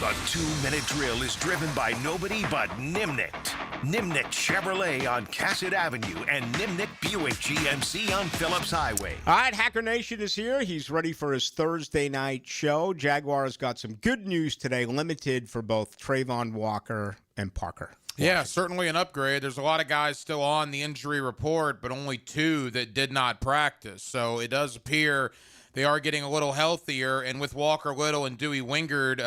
the 2-minute drill is driven by nobody but Nimnicht. Nimnicht Chevrolet on Cassett Avenue and Nimnicht Buick GMC on Phillips Highway. All right, Hacker Nation is here. He's ready for his Thursday night show. Jaguars got some good news today, limited for both Trayvon Walker and Parker. Yeah, certainly an upgrade. There's a lot of guys still on the injury report, but only 2 that did not practice. So it does appear they are getting a little healthier. And with Walker Little and Dewey Wingard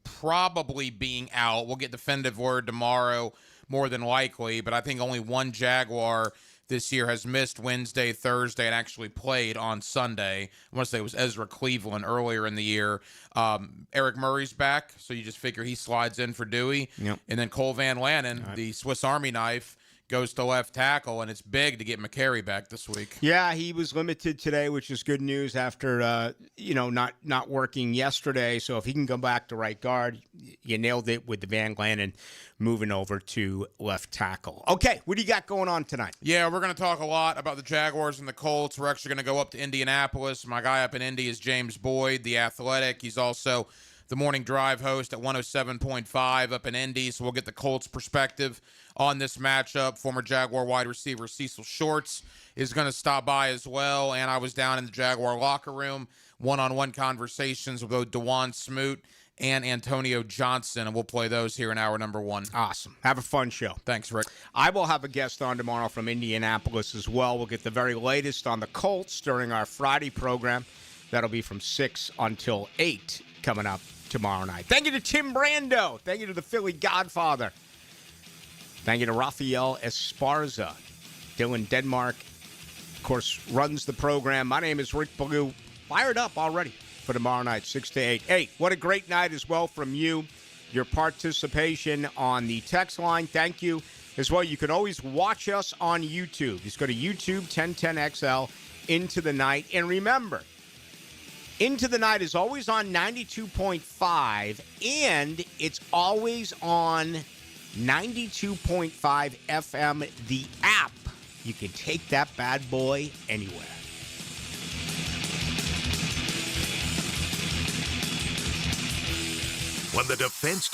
probably being out, we'll get definitive word tomorrow, more than likely. But I think only one Jaguar this year has missed Wednesday, Thursday, and actually played on Sunday. I want to say it was Ezra Cleveland earlier in the year. Eric Murray's back, so you just figure he slides in for Dewey. Yep. And then Cole Van Lanen, the Swiss Army knife, goes to left tackle, and it's big to get McCary back this week. Yeah, he was limited today, which is good news after, not working yesterday. So if he can go back to right guard, you nailed it with the Van Lanen moving over to left tackle. Okay, what do you got going on tonight? Yeah, we're going to talk a lot about the Jaguars and the Colts. We're actually going to go up to Indianapolis. My guy up in Indy is James Boyd, the Athletic. He's also the Morning Drive host at 107.5 up in Indy, so we'll get the Colts' perspective on this matchup. Former Jaguar wide receiver Cecil Shorts is going to stop by as well, and I was down in the Jaguar locker room, one-on-one conversations with both DeJuan Smoot and Antonio Johnson, and we'll play those here in hour number 1. Awesome. Have a fun show. Thanks, Rick. I will have a guest on tomorrow from Indianapolis as well. We'll get the very latest on the Colts during our Friday program. That'll be from 6 until 8 coming up tomorrow night. Thank you to Tim Brando. Thank you to the Philly Godfather. Thank you to Rafael Esparza. Dylan Denmark, of course, runs the program. My name is Rick Ballou. Fired up already for tomorrow night, 6 to 8. Hey, what a great night as well from you. Your participation on the text line. Thank you. As well, you can always watch us on YouTube. Just go to YouTube, 1010XL, Into the Night. And remember, Into the Night is always on 92.5, and it's always on 92.5 FM, the app. You can take that bad boy anywhere. When the defense